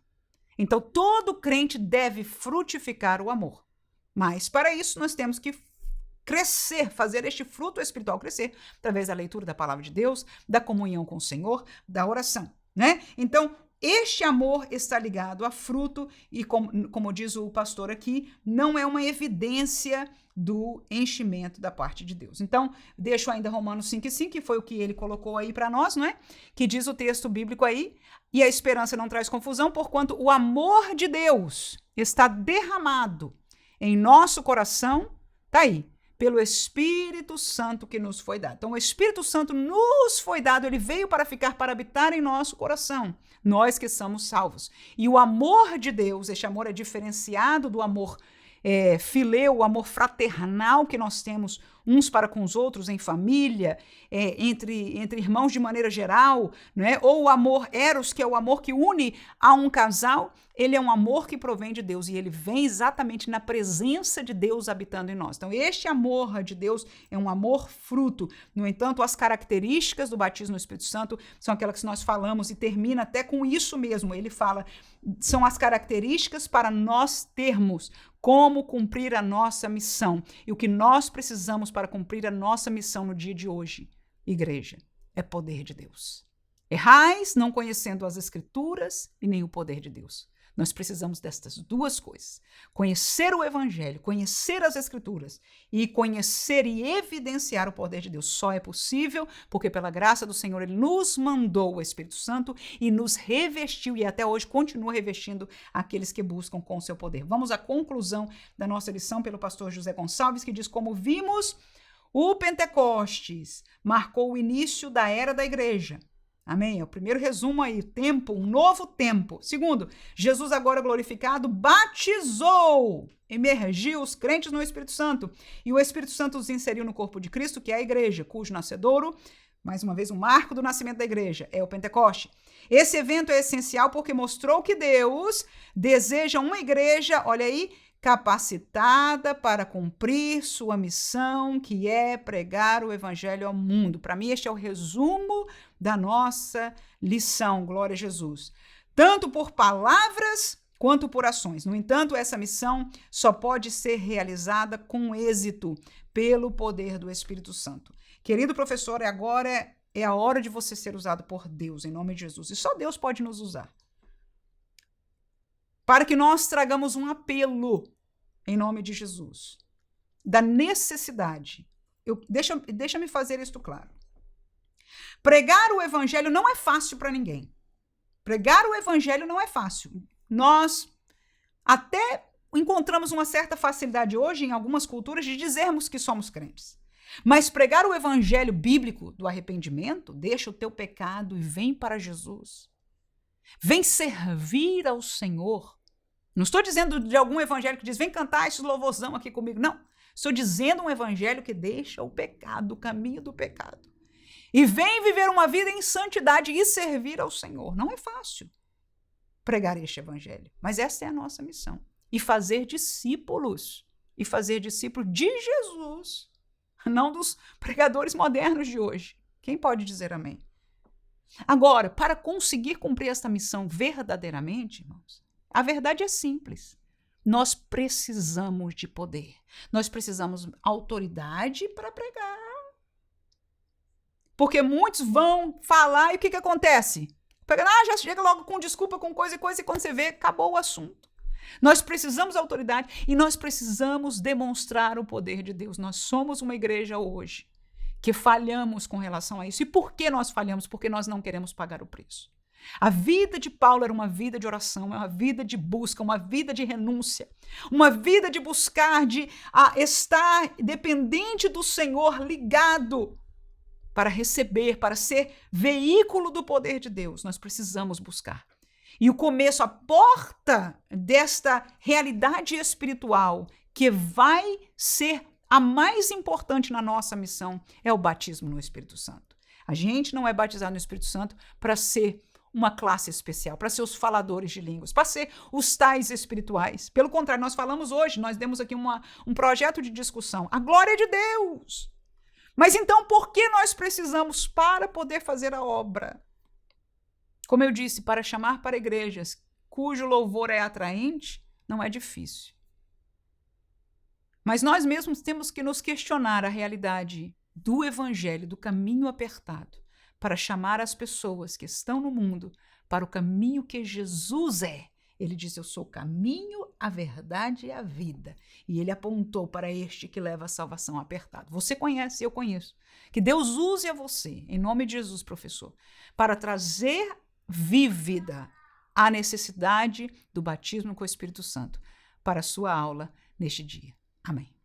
A: Então, todo crente deve frutificar o amor. Mas, para isso, nós temos que crescer, fazer este fruto espiritual crescer através da leitura da palavra de Deus, da comunhão com o Senhor, da oração, né? Então, este amor está ligado a fruto e, como diz o pastor aqui, não é uma evidência do enchimento da parte de Deus. Então, deixo ainda Romanos 5:5, que foi o que ele colocou aí para nós, não é? Que diz o texto bíblico aí, e a esperança não traz confusão, porquanto o amor de Deus está derramado em nosso coração, tá aí, pelo Espírito Santo que nos foi dado. Então, o Espírito Santo nos foi dado, ele veio para ficar, para habitar em nosso coração, nós que somos salvos. E o amor de Deus, este amor é diferenciado do amor fileu, o amor fraternal que nós temos uns para com os outros em família, entre irmãos de maneira geral, né? Ou o amor eros, que é o amor que une a um casal, ele é um amor que provém de Deus e ele vem exatamente na presença de Deus habitando em nós. Então, este amor de Deus é um amor fruto. No entanto, as características do batismo no Espírito Santo são aquelas que nós falamos e termina até com isso mesmo. Ele fala, são as características para nós termos como cumprir a nossa missão. E o que nós precisamos para cumprir a nossa missão no dia de hoje, igreja, é poder de Deus. Errais não conhecendo as Escrituras e nem o poder de Deus. Nós precisamos destas duas coisas. Conhecer o Evangelho, conhecer as Escrituras e conhecer e evidenciar o poder de Deus. Só é possível porque pela graça do Senhor Ele nos mandou o Espírito Santo e nos revestiu e até hoje continua revestindo aqueles que buscam com o seu poder. Vamos à conclusão da nossa lição pelo pastor José Gonçalves, que diz: como vimos, o Pentecostes marcou o início da era da igreja. Amém? É o primeiro resumo aí, tempo, um novo tempo. Segundo, Jesus agora glorificado batizou, emergiu os crentes no Espírito Santo e o Espírito Santo os inseriu no corpo de Cristo, que é a igreja, cujo nascedouro, mais uma vez um marco do nascimento da igreja, é o Pentecoste. Esse evento é essencial porque mostrou que Deus deseja uma igreja, olha aí, capacitada para cumprir sua missão, que é pregar o evangelho ao mundo. Para mim, este é o resumo da nossa lição, glória a Jesus. Tanto por palavras quanto por ações. No entanto, essa missão só pode ser realizada com êxito pelo poder do Espírito Santo. Querido professor, agora é a hora de você ser usado por Deus, em nome de Jesus. E só Deus pode nos usar. Para que nós tragamos um apelo, em nome de Jesus, da necessidade. Deixa-me fazer isto claro. Pregar o evangelho não é fácil para ninguém. Pregar o evangelho não é fácil. Nós até encontramos uma certa facilidade hoje em algumas culturas de dizermos que somos crentes. Mas pregar o evangelho bíblico do arrependimento, deixa o teu pecado e vem para Jesus. Vem servir ao Senhor. Não estou dizendo de algum evangelho que diz, vem cantar esse louvorzão aqui comigo. Não. Estou dizendo um evangelho que deixa o pecado, o caminho do pecado. E vem viver uma vida em santidade e servir ao Senhor. Não é fácil pregar este evangelho, mas essa é a nossa missão. E fazer discípulos. E fazer discípulos de Jesus. Não dos pregadores modernos de hoje. Quem pode dizer amém? Agora, para conseguir cumprir esta missão verdadeiramente, irmãos, a verdade é simples. Nós precisamos de poder. Nós precisamos de autoridade para pregar. Porque muitos vão falar e o que acontece? Já chega logo com desculpa, com coisa e quando você vê, acabou o assunto. Nós precisamos de autoridade e nós precisamos demonstrar o poder de Deus. Nós somos uma igreja hoje que falhamos com relação a isso. E por que nós falhamos? Porque nós não queremos pagar o preço. A vida de Paulo era uma vida de oração, uma vida de busca, uma vida de renúncia, uma vida de buscar, de estar dependente do Senhor, ligado para receber, para ser veículo do poder de Deus. Nós precisamos buscar. E o começo, a porta desta realidade espiritual que vai ser a mais importante na nossa missão é o batismo no Espírito Santo. A gente não é batizado no Espírito Santo para ser uma classe especial, para ser os faladores de línguas, para ser os tais espirituais. Pelo contrário, nós falamos hoje, nós demos aqui um projeto de discussão. A glória de Deus. Mas então, por que nós precisamos para poder fazer a obra? Como eu disse, para chamar para igrejas cujo louvor é atraente, não é difícil. Mas nós mesmos temos que nos questionar a realidade do evangelho, do caminho apertado, para chamar as pessoas que estão no mundo para o caminho que Jesus é. Ele diz, eu sou o caminho, a verdade e a vida. E ele apontou para este que leva a salvação apertado. Você conhece, eu conheço. Que Deus use a você, em nome de Jesus, professor, para trazer vívida a necessidade do batismo com o Espírito Santo para a sua aula neste dia. Amém.